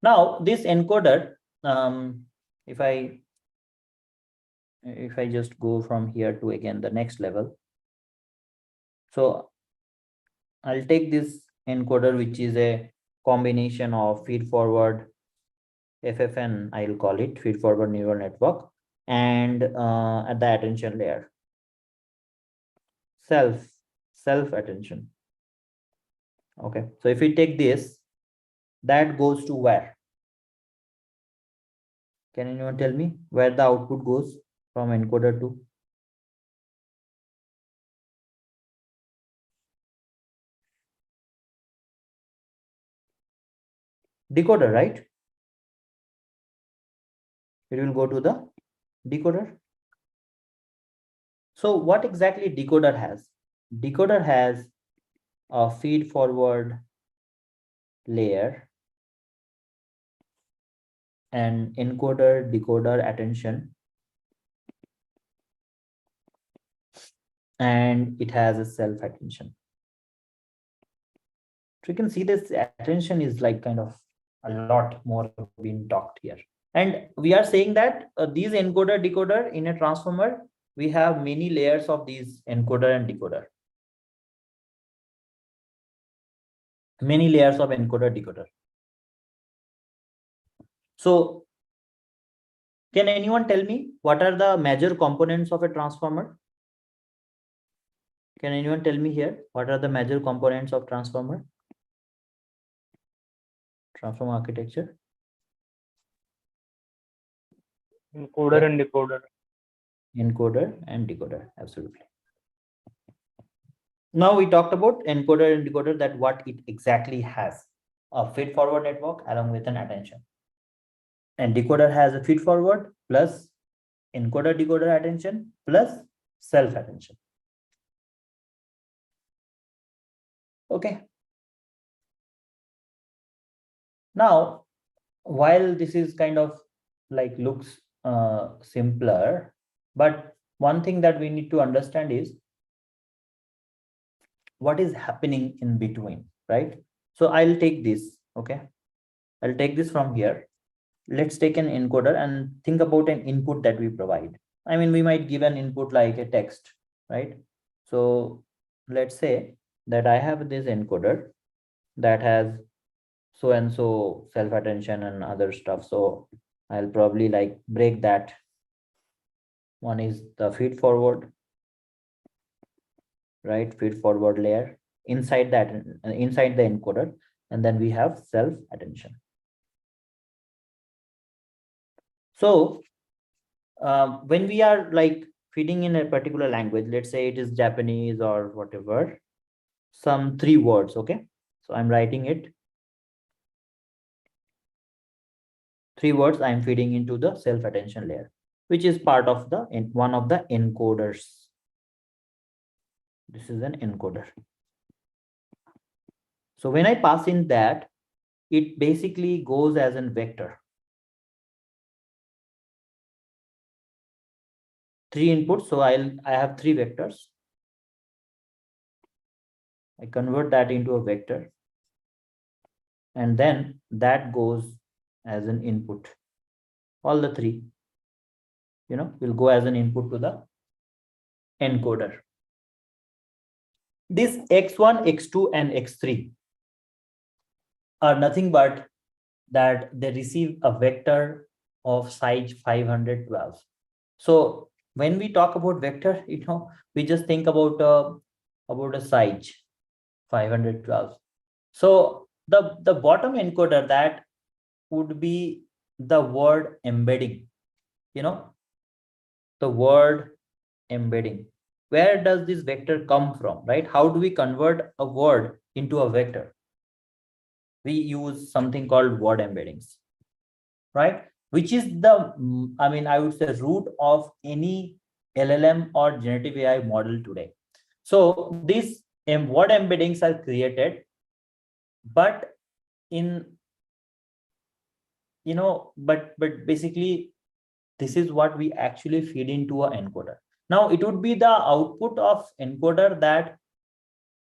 Now this encoder, if I just go from here to again the next level, so I'll take this encoder, which is a combination of feed forward FFN, I'll call it feed forward neural network, and at the attention layer, self attention. Okay, so if we take this, that goes to where? Can anyone tell me where the output goes from encoder to? Decoder, right? It will go to the decoder. So what exactly decoder has? Decoder has a feed forward layer and encoder decoder attention, and it has a self attention. So you can see this attention is like kind of a lot more being talked here. And we are saying that these encoder decoder in a transformer, we have many layers of these encoder and decoder. Many layers of encoder decoder. So can anyone tell me what are the major components of a transformer? Can anyone tell me here what are the major components of transformer architecture? Encoder and decoder. Encoder and decoder, absolutely. Now we talked about encoder and decoder, that what it exactly has: a feed forward network along with an attention. And decoder has a feed forward plus encoder decoder attention plus self attention. Okay. Now, while this is kind of like looks simpler, but one thing that we need to understand is what is happening in between, right? So I'll take this, okay? I'll take this from here. Let's take an encoder and think about an input that we provide. I mean, we might give an input like a text, right? So let's say that I have this encoder that has so and so self attention and other stuff. So I'll probably like break that. One is the feed forward, right? Feed forward layer inside that, inside the encoder, and then we have self attention. So when we are like feeding in a particular language, let's say it is Japanese or whatever, some 3 words, okay? So I'm writing it. 3 words I'm feeding into the self attention layer, which is part of the one of the encoders. This is an encoder. So when I pass in that, it basically goes as a vector. 3 inputs. So I have 3 vectors. I convert that into a vector, and then that goes as an input. All the 3, will go as an input to the encoder. This x1, x2, and x3 are nothing but that they receive a vector of size 512. So when we talk about vector, we just think about a size 512. So the bottom encoder, that would be the word embedding, the word embedding. Where does this vector come from, right? How do we convert a word into a vector? We use something called word embeddings, right? Which is the, I would say, root of any LLM or generative AI model today. So these word embeddings are created, but in, but basically, this is what we actually feed into an encoder. Now, it would be the output of encoder that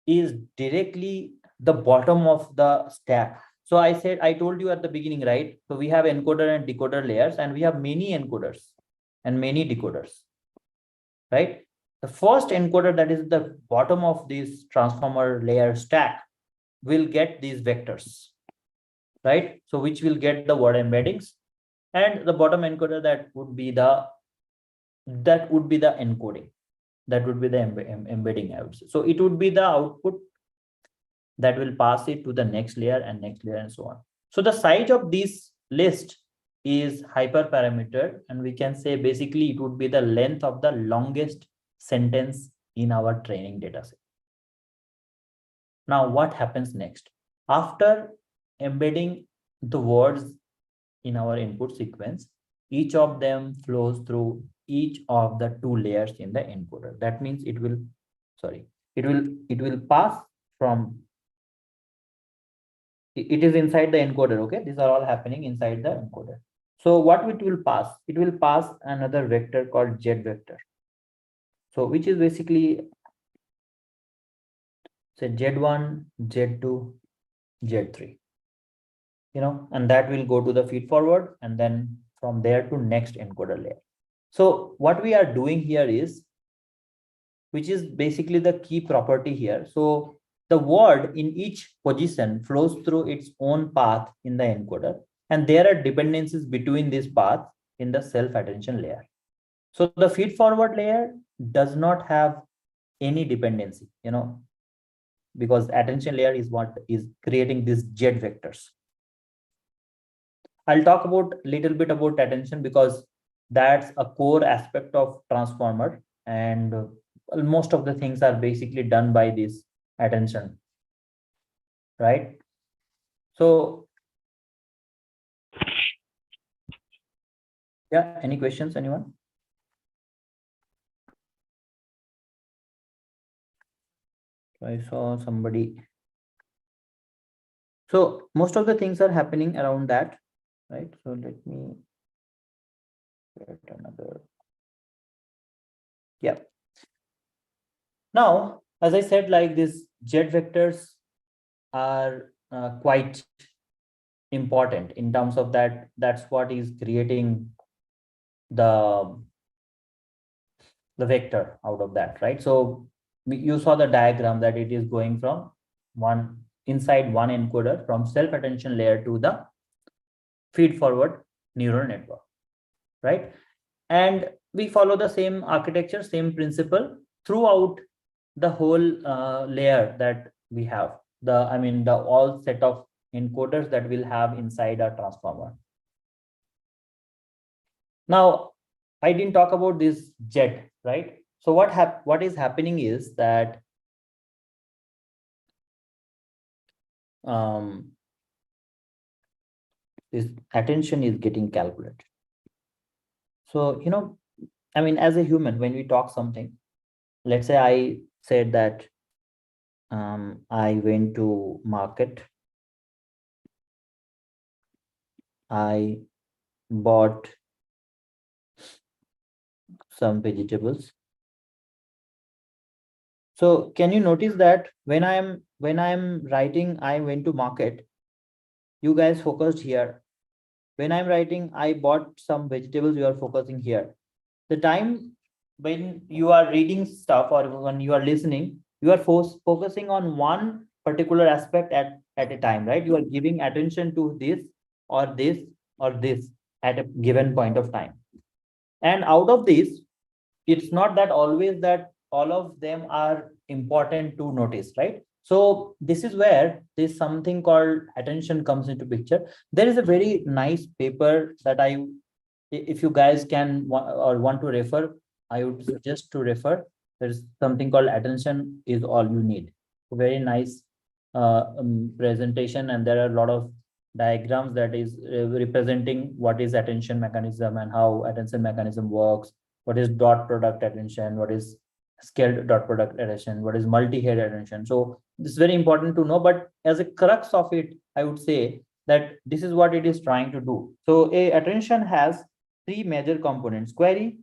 is directly the bottom of the stack. So I told you at the beginning, right? So we have encoder and decoder layers, and we have many encoders and many decoders, right? The first encoder, that is the bottom of this transformer layer stack, will get these vectors, right? So which will get the word embeddings, and the bottom encoder, that would be the encoding, that would be the embedding, I would say. So it would be the output that will pass it to the next layer and so on. So the size of this list is hyperparameter, and we can say basically it would be the length of the longest sentence in our training data set. Now, what happens next? After embedding the words in our input sequence, each of them flows through each of the 2 layers in the encoder. That means it will pass from, it is inside the encoder. Okay, these are all happening inside the encoder. So what it will pass? It will pass another vector called Z vector. So which is basically, say, Z1, Z2, Z3, and that will go to the feed forward, and then from there to next encoder layer. So what we are doing here is, which is basically the key property here. So the word in each position flows through its own path in the encoder, and there are dependencies between this path in the self-attention layer. So the feed forward layer does not have any dependency, because attention layer is what is creating these Z vectors. I'll talk about a little bit about attention, because that's a core aspect of transformer, and most of the things are basically done by this attention, right? So yeah, any questions, anyone? I saw somebody. So most of the things are happening around that, right? So let me get another. Yeah. Now, as I said, like these Z vectors are quite important in terms of that. That's what is creating the vector out of that, right? So you saw the diagram that it is going from inside one encoder from self-attention layer to the feed forward neural network, right? And we follow the same architecture, same principle throughout the whole layer that we have, the all set of encoders that we'll have inside our transformer. Now, I didn't talk about this jet, right? So what is happening is that this attention is getting calculated. So, as a human, when we talk something, let's say I said that I went to market, I bought some vegetables. So can you notice that when I'm writing, I went to market, you guys focused here. When I'm writing, I bought some vegetables, you are focusing here. The time when you are reading stuff or when you are listening, you are focusing on one particular aspect at a time, right? You are giving attention to this or this or this at a given point of time. And out of this, it's not that always that all of them are important to notice, right? So this is where this something called attention comes into picture. There is a very nice paper that if you guys can or want to refer, I would suggest to refer. There's something called attention is all you need. A very nice presentation, and there are a lot of diagrams that is representing what is attention mechanism and how attention mechanism works, what is dot product attention, what is scaled dot product attention, what is multi-head attention. So this is very important to know, but as a crux of it, I would say that this is what it is trying to do. So a attention has three major components: query,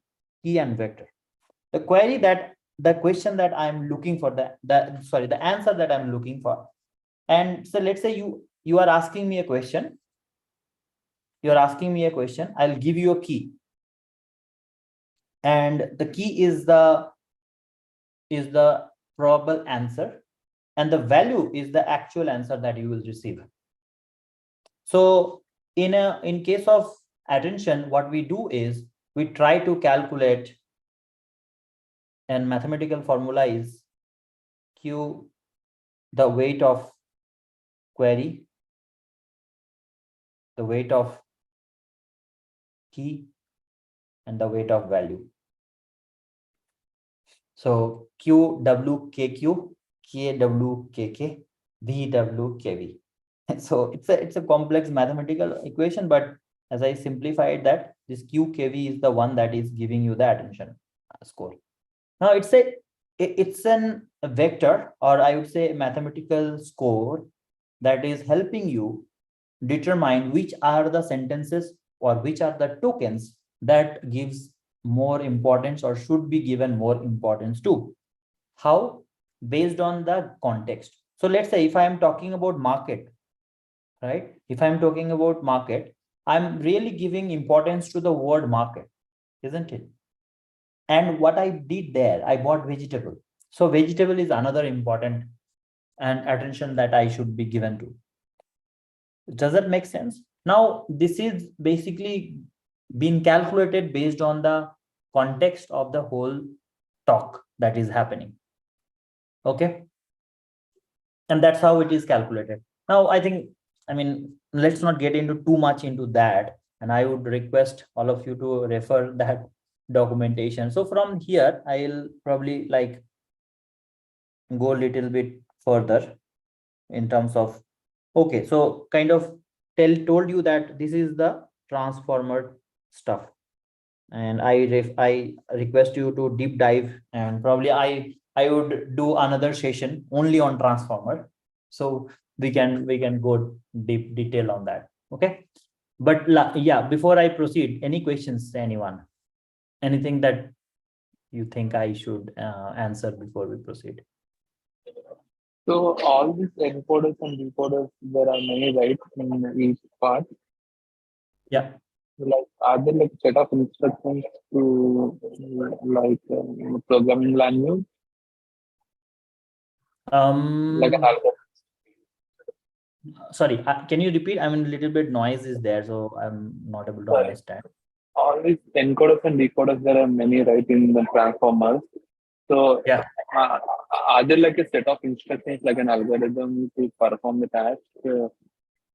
key, and vector. The query, that the question that I'm looking for, the answer that I'm looking for. And so let's say you are asking me a question. You're asking me a question. I'll give you a key. And the key is the probable answer, and the value is the actual answer that you will receive. So in case of attention, what we do is we try to calculate, and mathematical formula is Q, the weight of query, the weight of key, and the weight of value. So QWKQ, KWKK, VWKV. So it's a complex mathematical equation, but as I simplified that, this QKV is the one that is giving you the attention score. Now it's a vector, or I would say a mathematical score, that is helping you determine which are the sentences or which are the tokens that gives more importance or should be given more importance to. How? Based on the context. So let's say if I am talking about market, right? If I'm talking about market, I'm really giving importance to the word market, isn't it? And what I did there, I bought vegetable. So vegetable is another important and attention that I should be given to. Does that make sense? Now, this is basically being calculated based on the context of the whole talk that is happening. Okay. And that's how it is calculated. Now, I mean, let's not get into too much into that. And I would request all of you to refer that documentation. So from here, I'll probably like go a little bit further in terms of, okay, so kind of told you that this is the transformer stuff. And I request you to deep dive, and probably I would do another session only on transformer, so we can go deep detail on that. Okay, but yeah, before I proceed, any questions, anyone, anything that you think I should answer before we proceed? So all these encoders and decoders, there are many, right, in each part. Yeah. Like, are there like set of instructions to like programming language, like an algorithm? Sorry, can you repeat? I mean, a little bit noise is there, so I'm not able to understand. All these encoders and decoders, there are many, right, in the transformers. So Yeah. are there like a set of instructions, like an algorithm to perform the task?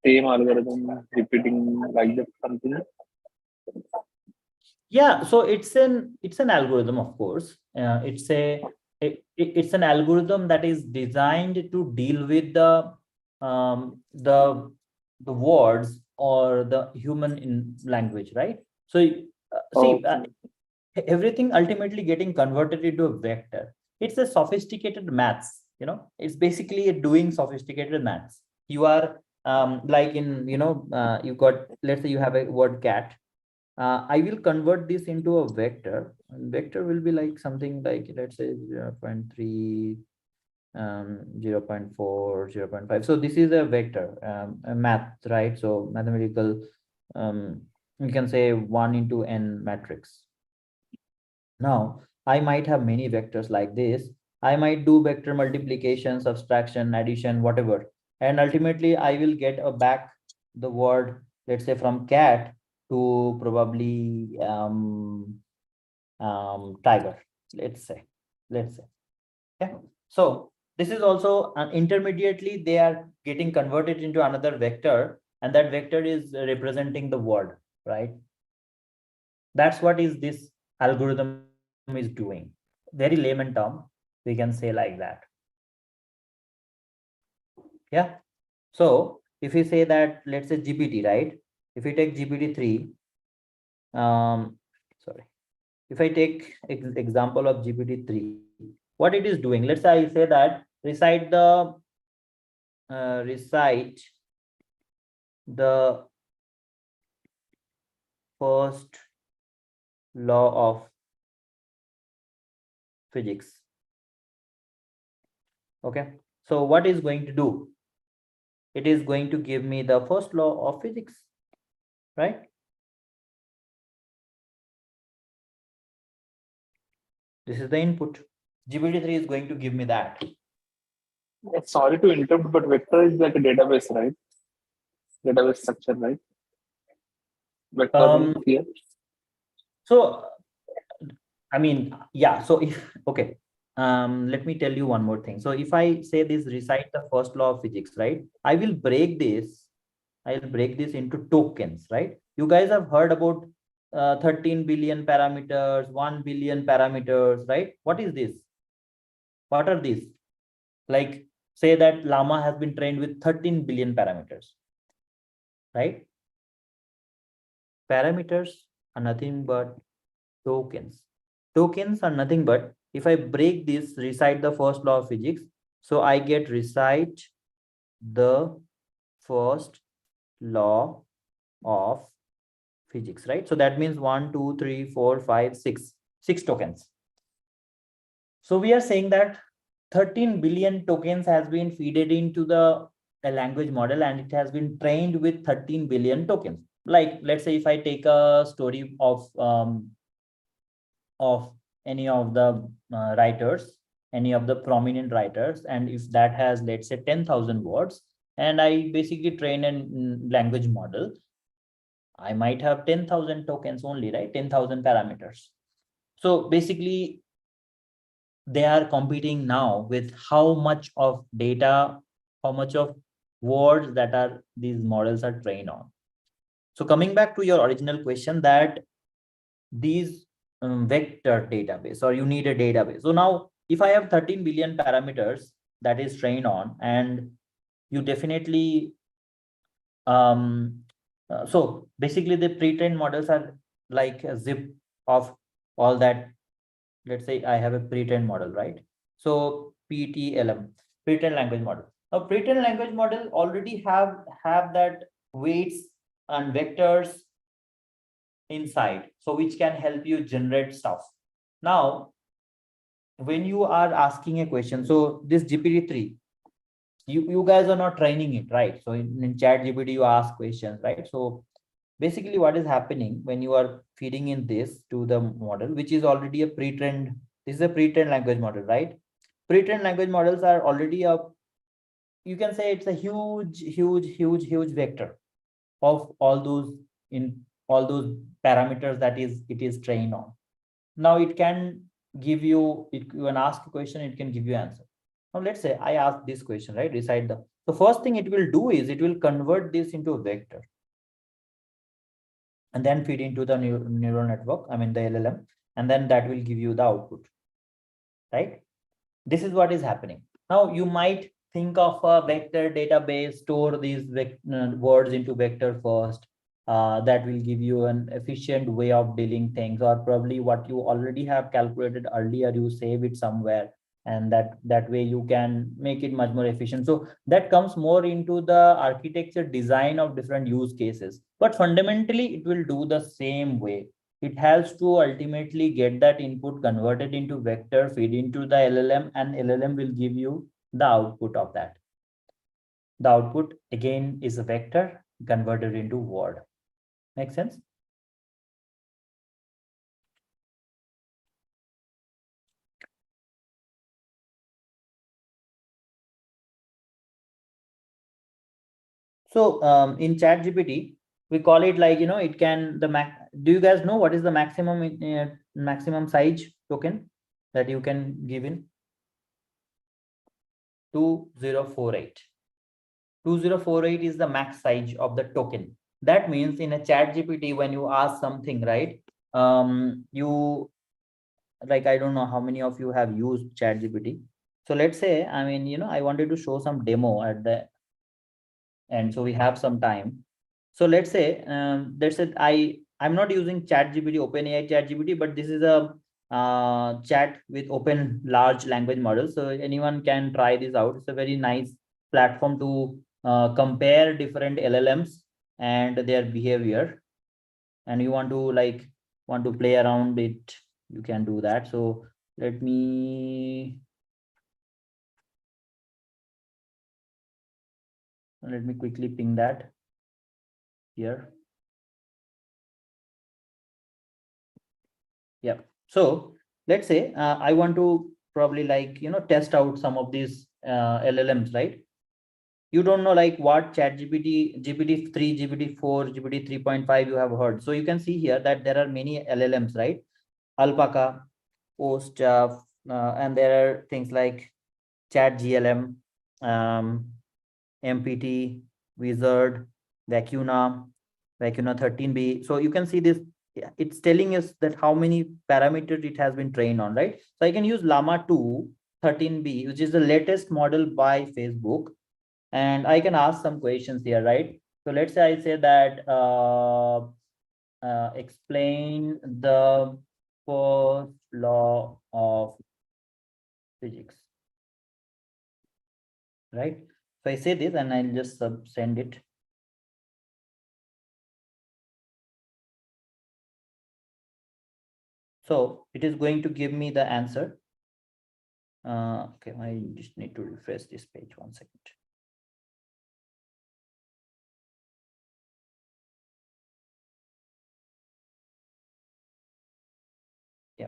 Same algorithm repeating like that, something? Yeah, so it's an algorithm, of course. It's an algorithm that is designed to deal with the words or the human in language, right? So see, everything ultimately getting converted into a vector. It's a sophisticated maths, you know. It's basically doing sophisticated maths. You are like in, you know, you got, let's say you have a word cat. I will convert this into a vector. And vector will be like something like, let's say 0.3, 0.4, 0.5. So this is a vector, a math, right? So mathematical, you can say 1 into n matrix. Now, I might have many vectors like this. I might do vector multiplication, subtraction, addition, whatever. And ultimately, I will get a back the word, let's say from cat to probably tiger, let's say. Okay. So this is also intermediately, they are getting converted into another vector, and that vector is representing the word, right? That's what is this algorithm is doing. Very layman term, we can say like that. Yeah. So if we say that, let's say GPT, right? If we take GPT-3, sorry, if I take example of GPT-3, what it is doing, let's say I say that recite the first law of physics. Okay, so what is going to do? It is going to give me the first law of physics, right? This is the input. GPT-3 is going to give me that. Sorry to interrupt, but vector is like a database, right? Database structure, right? Vector means here. So I mean, yeah. So if okay, let me tell you one more thing. So if I say this, recite the first law of physics, right? I will break this. I'll break this into tokens, right? You guys have heard about 13 billion parameters, 1 billion parameters, right? What is this? What are these? Like, say that llama has been trained with 13 billion parameters, right? Parameters are nothing but tokens. Tokens are nothing but, if I break this, recite the first law of physics, so I get recite the first law of physics, right? So that means 1, 2, 3, 4, 5, 6, 6 tokens. So we are saying that 13 billion tokens has been fed into the a language model, and it has been trained with 13 billion tokens. Like, let's say if I take a story of any of the writers, any of the prominent writers, and if that has, let's say, 10,000 words, and I basically train a language model, I might have 10,000 tokens only, right? 10,000 parameters. So basically, they are competing now with how much of data, how much of words that are these models are trained on. So coming back to your original question, that these vector database, or you need a database. So now if I have 13 billion parameters that is trained on, and you definitely so basically the pre-trained models are like a zip of all that. Let's say I have a pre-trained model, right? So PTLM, pre-trained language model. A pre-trained language model already have that weights and vectors inside, so which can help you generate stuff. Now when you are asking a question, so this GPT-3, you guys are not training it, right? So in chat GPT you ask questions, right? So basically what is happening when you are feeding in this to the model, which is already a pre-trained, this is a pre-trained language model, right? Pre-trained language models are already a, you can say it's a huge vector of all those, in all those parameters that is it is trained on. Now it can give you, it, you can ask a question, it can give you answer. Now let's say I ask this question, right? Recite the first thing it will do is it will convert this into a vector and then feed into the neural network, I mean the LLM, and then that will give you the output, right? This is what is happening. Now you might think of a vector database, store these words into vector first. That will give you an efficient way of dealing things, or probably what you already have calculated earlier, you save it somewhere, and that way you can make it much more efficient. So that comes more into the architecture design of different use cases, but fundamentally it will do the same way. it has to ultimately get that input converted into vector, feed into the LLM, and LLM will give you the output of that. The output again is a vector converted into word. Make sense? So in ChatGPT, we call it like, it can do you guys know what is the maximum size token that you can give in? 2048. 2048 is the max size of the token. That means in a ChatGPT, when you ask something, right? You like, I don't know how many of you have used ChatGPT. So let's say, I wanted to show some demo at the end, so we have some time. So let's say I'm not using ChatGPT, OpenAI ChatGPT, but this is a chat with open large language models. So anyone can try this out. It's a very nice platform to compare different LLMs and their behavior. And you want to play around it, you can do that. So let me quickly ping that here. Yeah. So let's say I want to probably test out some of these LLMs, right? You don't know like what ChatGPT, GPT-3, GPT-4, GPT 3.5 you have heard. So you can see here that there are many LLMs, right? Alpaca, Post, and there are things like ChatGLM, MPT, Wizard, Vacuna 13B. So you can see this, it's telling us that how many parameters it has been trained on, right? So I can use Llama 2 13B, which is the latest model by Facebook. And I can ask some questions here, right? So let's say I say that explain the first law of physics, right? So I say this and I'll just send it. So it is going to give me the answer. Okay, I just need to refresh this page 1 second. Yeah.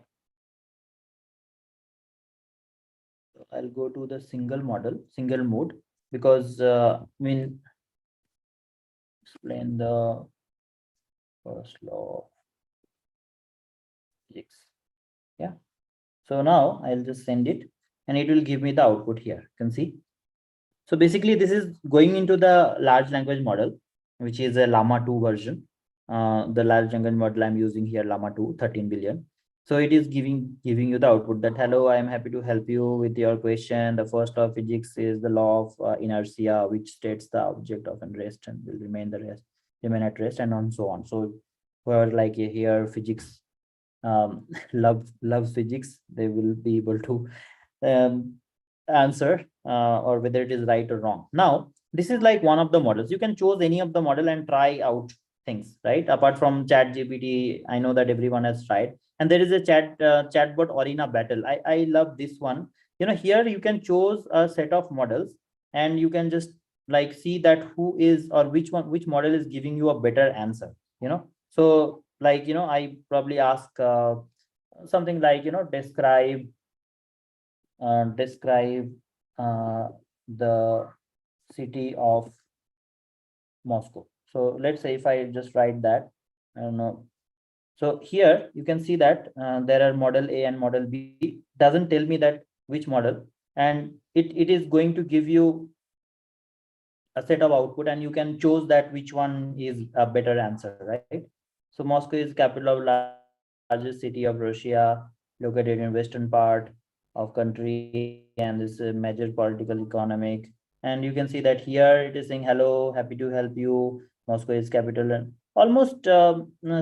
So I'll go to the single mode, because explain the first law of physics. Yeah. So now I'll just send it and it will give me the output here. You can see. So basically this is going into the large language model, which is a Llama 2 version. The large language model I'm using here, Llama 2, 13 billion. So it is giving you the output that, hello, I am happy to help you with your question. The first law of physics is the law of inertia, which states the object of rest and will remain at rest, and so on. So whoever like here physics loves physics, they will be able to answer or whether it is right or wrong. Now this is like one of the models. You can choose any of the model and try out things, right? Apart from ChatGPT, I know that everyone has tried. And there is a chatbot arena battle. I love this one. Here you can choose a set of models and you can just like see that who is or which model is giving you a better answer. So I probably ask something like describe the city of Moscow. So let's say if I just write that, I don't know. So here you can see that there are model A and model B. Doesn't tell me that which model, and it is going to give you a set of output, and you can choose that which one is a better answer, right? So Moscow is capital of largest city of Russia, located in western part of country, and is a major political economic. And you can see that here it is saying, hello, happy to help you. Moscow is capital, and almost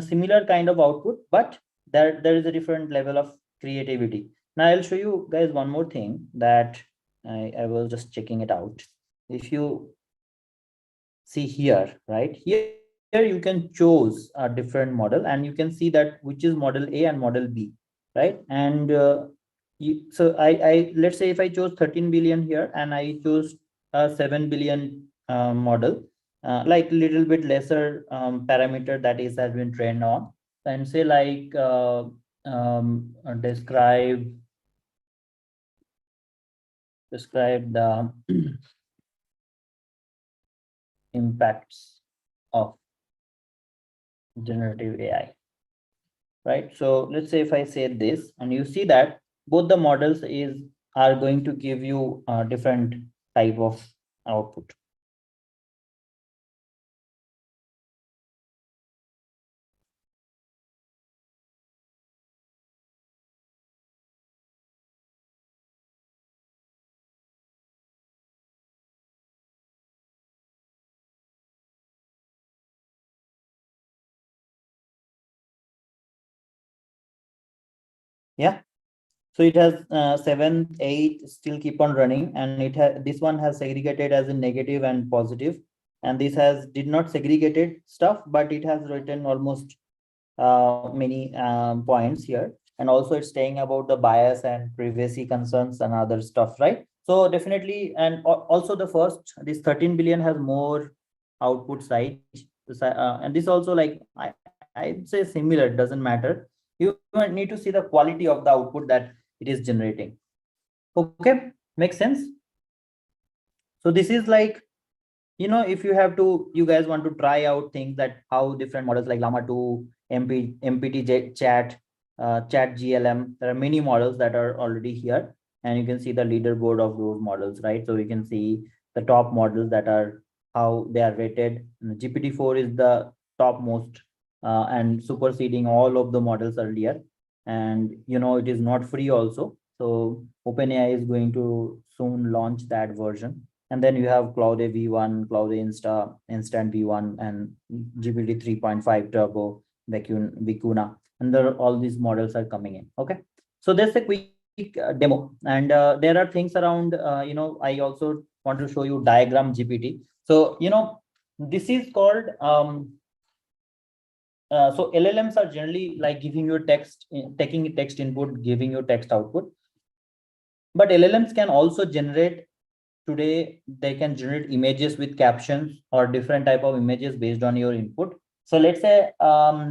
similar kind of output, but there is a different level of creativity. Now I'll show you guys one more thing that I was just checking it out. If you see here, right here, you can choose a different model, and you can see that which is model A and model B, right? And so I let's say if I chose 13 billion here and I chose a 7 billion model, like little bit lesser parameter that is has been trained on, and say like describe the impacts of generative AI, right? So let's say if I say this, and you see that both the models are going to give you a different type of output. Yeah. So it has 7, 8 still keep on running, and it has this one has segregated as a negative and positive, and this has did not segregated stuff, but it has written almost many points here, and also it's saying about the bias and privacy concerns and other stuff, right? So definitely, and also the first this 13 billion has more output size, and this also like I'd say similar, it doesn't matter. You need to see the quality of the output that it is generating. Okay, makes sense. So this is like, if you guys want to try out things that how different models like llama 2, mpt chat, chat glm, there are many models that are already here, and you can see the leaderboard of those models, right? So we can see the top models that are how they are rated. And GPT-4 is the topmost, and superseding all of the models earlier, and it is not free also. So OpenAI is going to soon launch that version. And then you have Cloud V1, Cloud Instant V1, and GPT 3.5 Turbo, Vicuna. And all these models are coming in. Okay. So that's a quick demo. And there are things around, I also want to show you diagram GPT. So, this is called, so LLMs are generally like giving you text, taking text input, giving you text output. But LLMs can also generate, today they can generate images with captions or different type of images based on your input. So let's say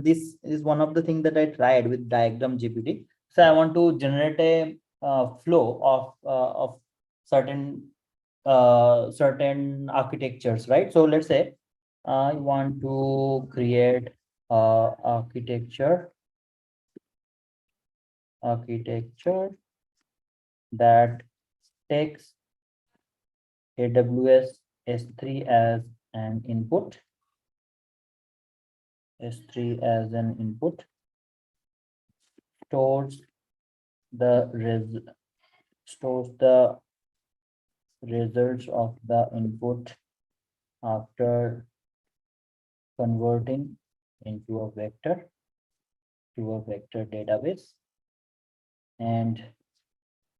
this is one of the things that I tried with diagram GPT. So I want to generate a flow of certain certain architectures, right? So let's say I want to create architecture that takes AWS S3 as an input, stores the results of the input after converting into a vector database, and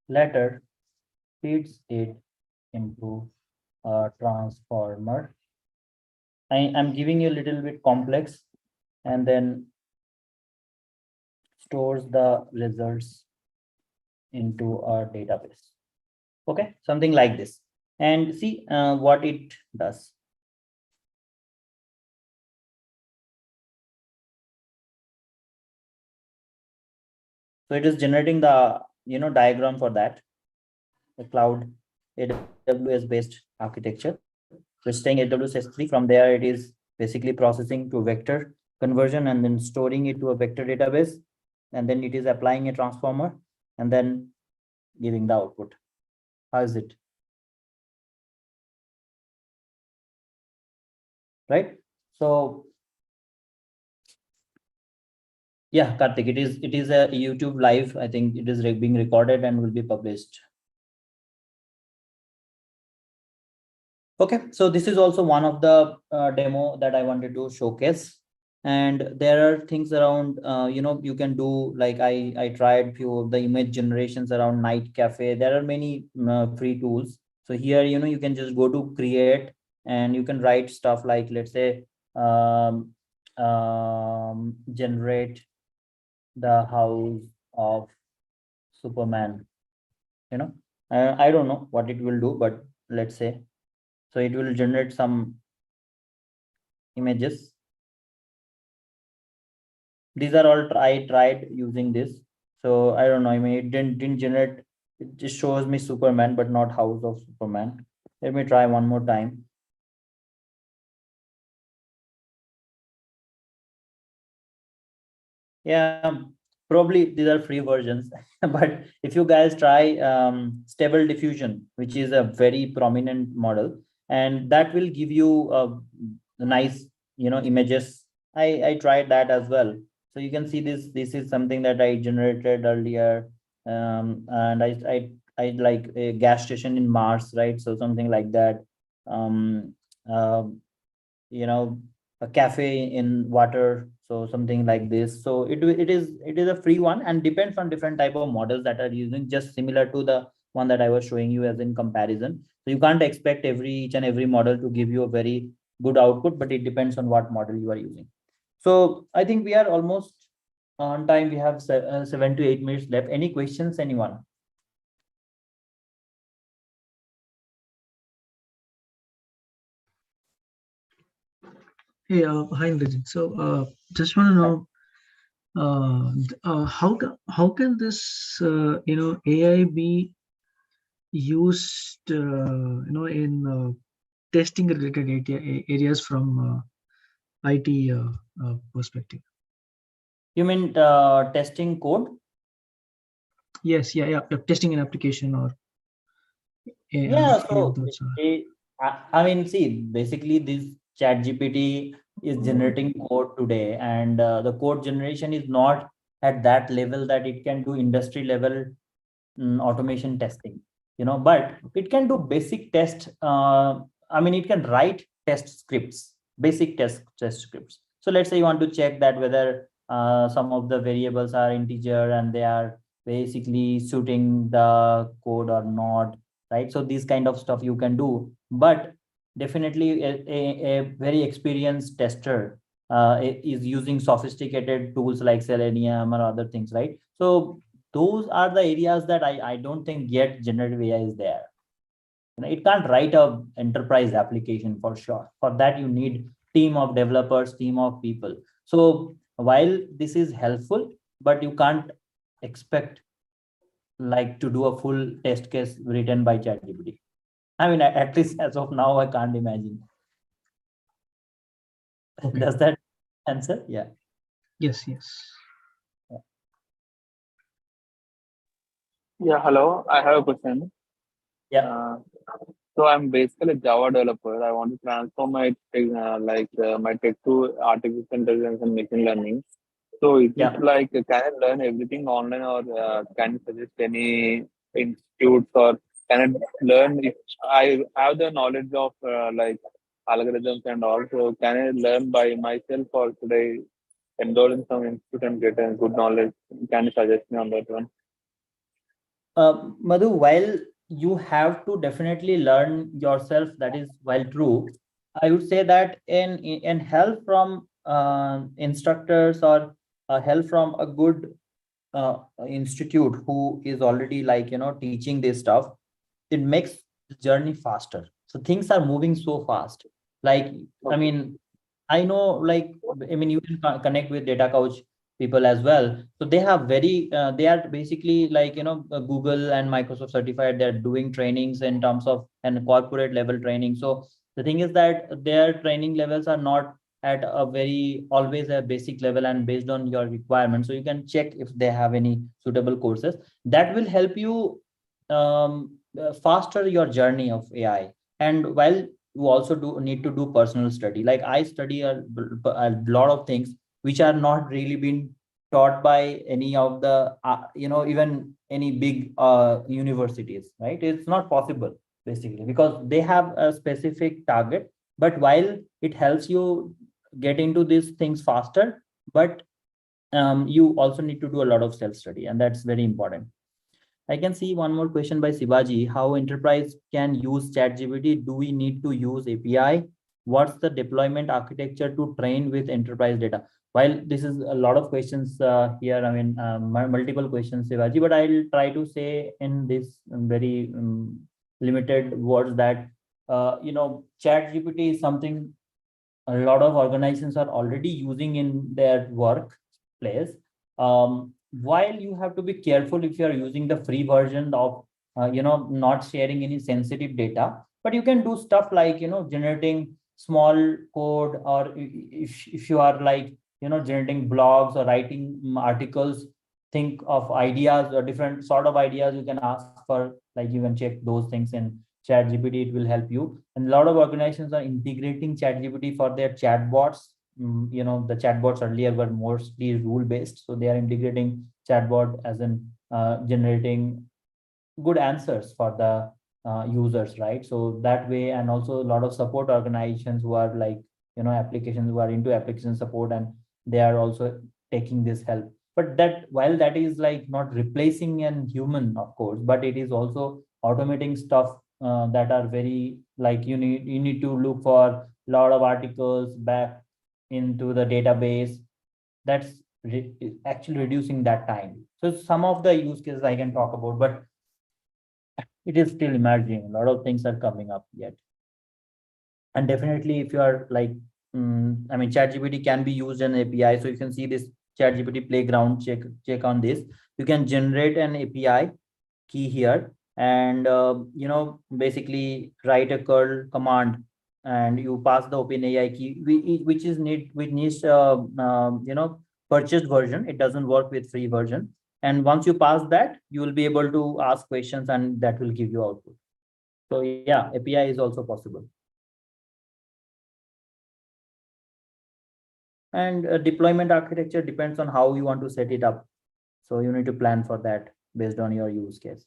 later feeds it into a transformer. I'm giving you a little bit complex, and then stores the results into a database. Okay, something like this, and see what it does. So it is generating the diagram for that, the cloud AWS based architecture. So it's staying AWS S3. From there, it is basically processing to vector conversion and then storing it to a vector database, and then it is applying a transformer and then giving the output. How is it? Right? So yeah, Karthik, it is a YouTube live. I think it is being recorded and will be published. Okay, so this is also one of the demo that I wanted to showcase. And there are things around, you can do, like I tried few of the image generations around Night Cafe. There are many free tools. So here, you can just go to create, and you can write stuff like, let's say, generate the house of Superman. I don't know what it will do, but let's say, so it will generate some images. These are all I tried using this. So I don't know. I mean, it didn't generate. It just shows me Superman, but not house of Superman. Let me try one more time. Yeah, probably these are free versions, but if you guys try Stable Diffusion, which is a very prominent model, and that will give you nice, images. I tried that as well. So you can see this. This is something that I generated earlier, and I like a gas station in Mars, right? So something like that. Um, uh, you know a cafe in water, so something like this. So it is a free one, and depends on different type of models that are using, just similar to the one that I was showing you as in comparison. So you can't expect each and every model to give you a very good output, but it depends on what model you are using. So I think we are almost on time. We have 7 to 8 minutes left. Any questions, anyone? Hey, hi, Indrajit. So, just want to know, how can this, AI be used, in testing related areas from IT perspective? You mean testing code? Yes, yeah, testing an application or Yeah, any so of those. I mean, see, basically this chat GPT is generating code today, and the code generation is not at that level that it can do industry level automation testing, but it can do basic test. I mean, it can write test scripts, basic test scripts. So let's say you want to check that whether some of the variables are integer and they are basically suiting the code or not, right? So these kind of stuff you can do, but definitely a very experienced tester is using sophisticated tools like Selenium or other things, right? So those are the areas that I don't think yet generative AI is there. It can't write a enterprise application for sure. For that, you need team of developers, team of people. So while this is helpful, but you can't expect like to do a full test case written by ChatGPT. I mean, at least as of now, I can't imagine. Okay. Does that answer? Yeah. Yes. Yeah, hello. I have a question. Yeah. So I'm basically a Java developer. I want to transform my my tech to artificial intelligence and machine learning. So is Yeah. it like can I learn everything online, or can you suggest any institutes, or can I learn if I have the knowledge of like algorithms and all? So can I learn by myself, or should I enroll in some institute and get a good knowledge? Can you suggest me on that one? Madhu, while you have to definitely learn yourself, that is while true, I would say that in help from instructors or help from a good institute who is already like teaching this stuff, it makes the journey faster. So things are moving so fast. Like, I Okay. mean, I know, like, I mean, you can connect with DataCouch people as well. So they have they are basically like, Google and Microsoft certified. They're doing trainings in terms of and corporate level training. So the thing is that their training levels are not at a very always a basic level and based on your requirements. So you can check if they have any suitable courses that will help you faster your journey of AI. And while you also do need to do personal study, like I study a lot of things which are not really been taught by any of the even any big universities, right? It's not possible basically because they have a specific target. But while it helps you get into these things faster, but you also need to do a lot of self study, and that's very important. I can see one more question by Sivaji. How enterprise can use ChatGPT? Do we need to use API? what's the deployment architecture to train with enterprise data? While this is a lot of questions here, I mean, multiple questions, Shivaji, but I'll try to say in this very limited words that, ChatGPT is something a lot of organizations are already using in their workplace. While you have to be careful if you are using the free version of, not sharing any sensitive data, but you can do stuff like, generating small code, or if you are like, generating blogs or writing articles, think of ideas or different sort of ideas, you can ask for, like, you can check those things in ChatGPT, it will help you. And a lot of organizations are integrating ChatGPT for their chatbots. The chatbots earlier were mostly rule based, so they are integrating chatbot as in generating good answers for the users, right? So that way, and also a lot of support organizations who are like, applications, who are into application support, and they are also taking this help. But that, while that is like not replacing an human, of course, but it is also automating stuff that are very, like, you need to look for a lot of articles back into the database. That's actually reducing that time. So some of the use cases I can talk about, but it is still emerging. A lot of things are coming up yet. And definitely, if you are like, I mean, ChatGPT can be used in API. So you can see this ChatGPT playground. Check on this. You can generate an API key here, and basically write a curl command, and you pass the OpenAI key, which needs purchased version. It doesn't work with free version. And once you pass that, you will be able to ask questions, and that will give you output. So yeah, API is also possible. And deployment architecture depends on how you want to set it up. So you need to plan for that based on your use case.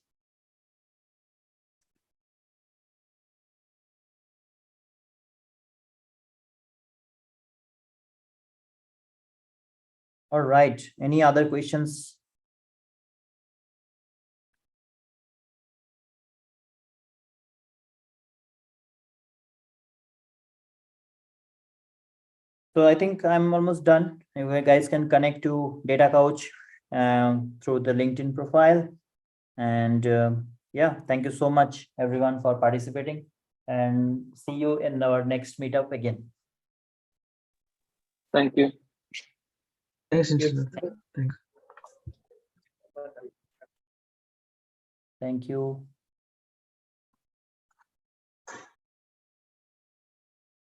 All right. Any other questions? So I think I'm almost done. You guys can connect to DataCouch through the LinkedIn profile. And yeah, thank you so much, everyone, for participating. And see you in our next meetup again. Thank you. Thanks, Inshila. Thanks. Thank you.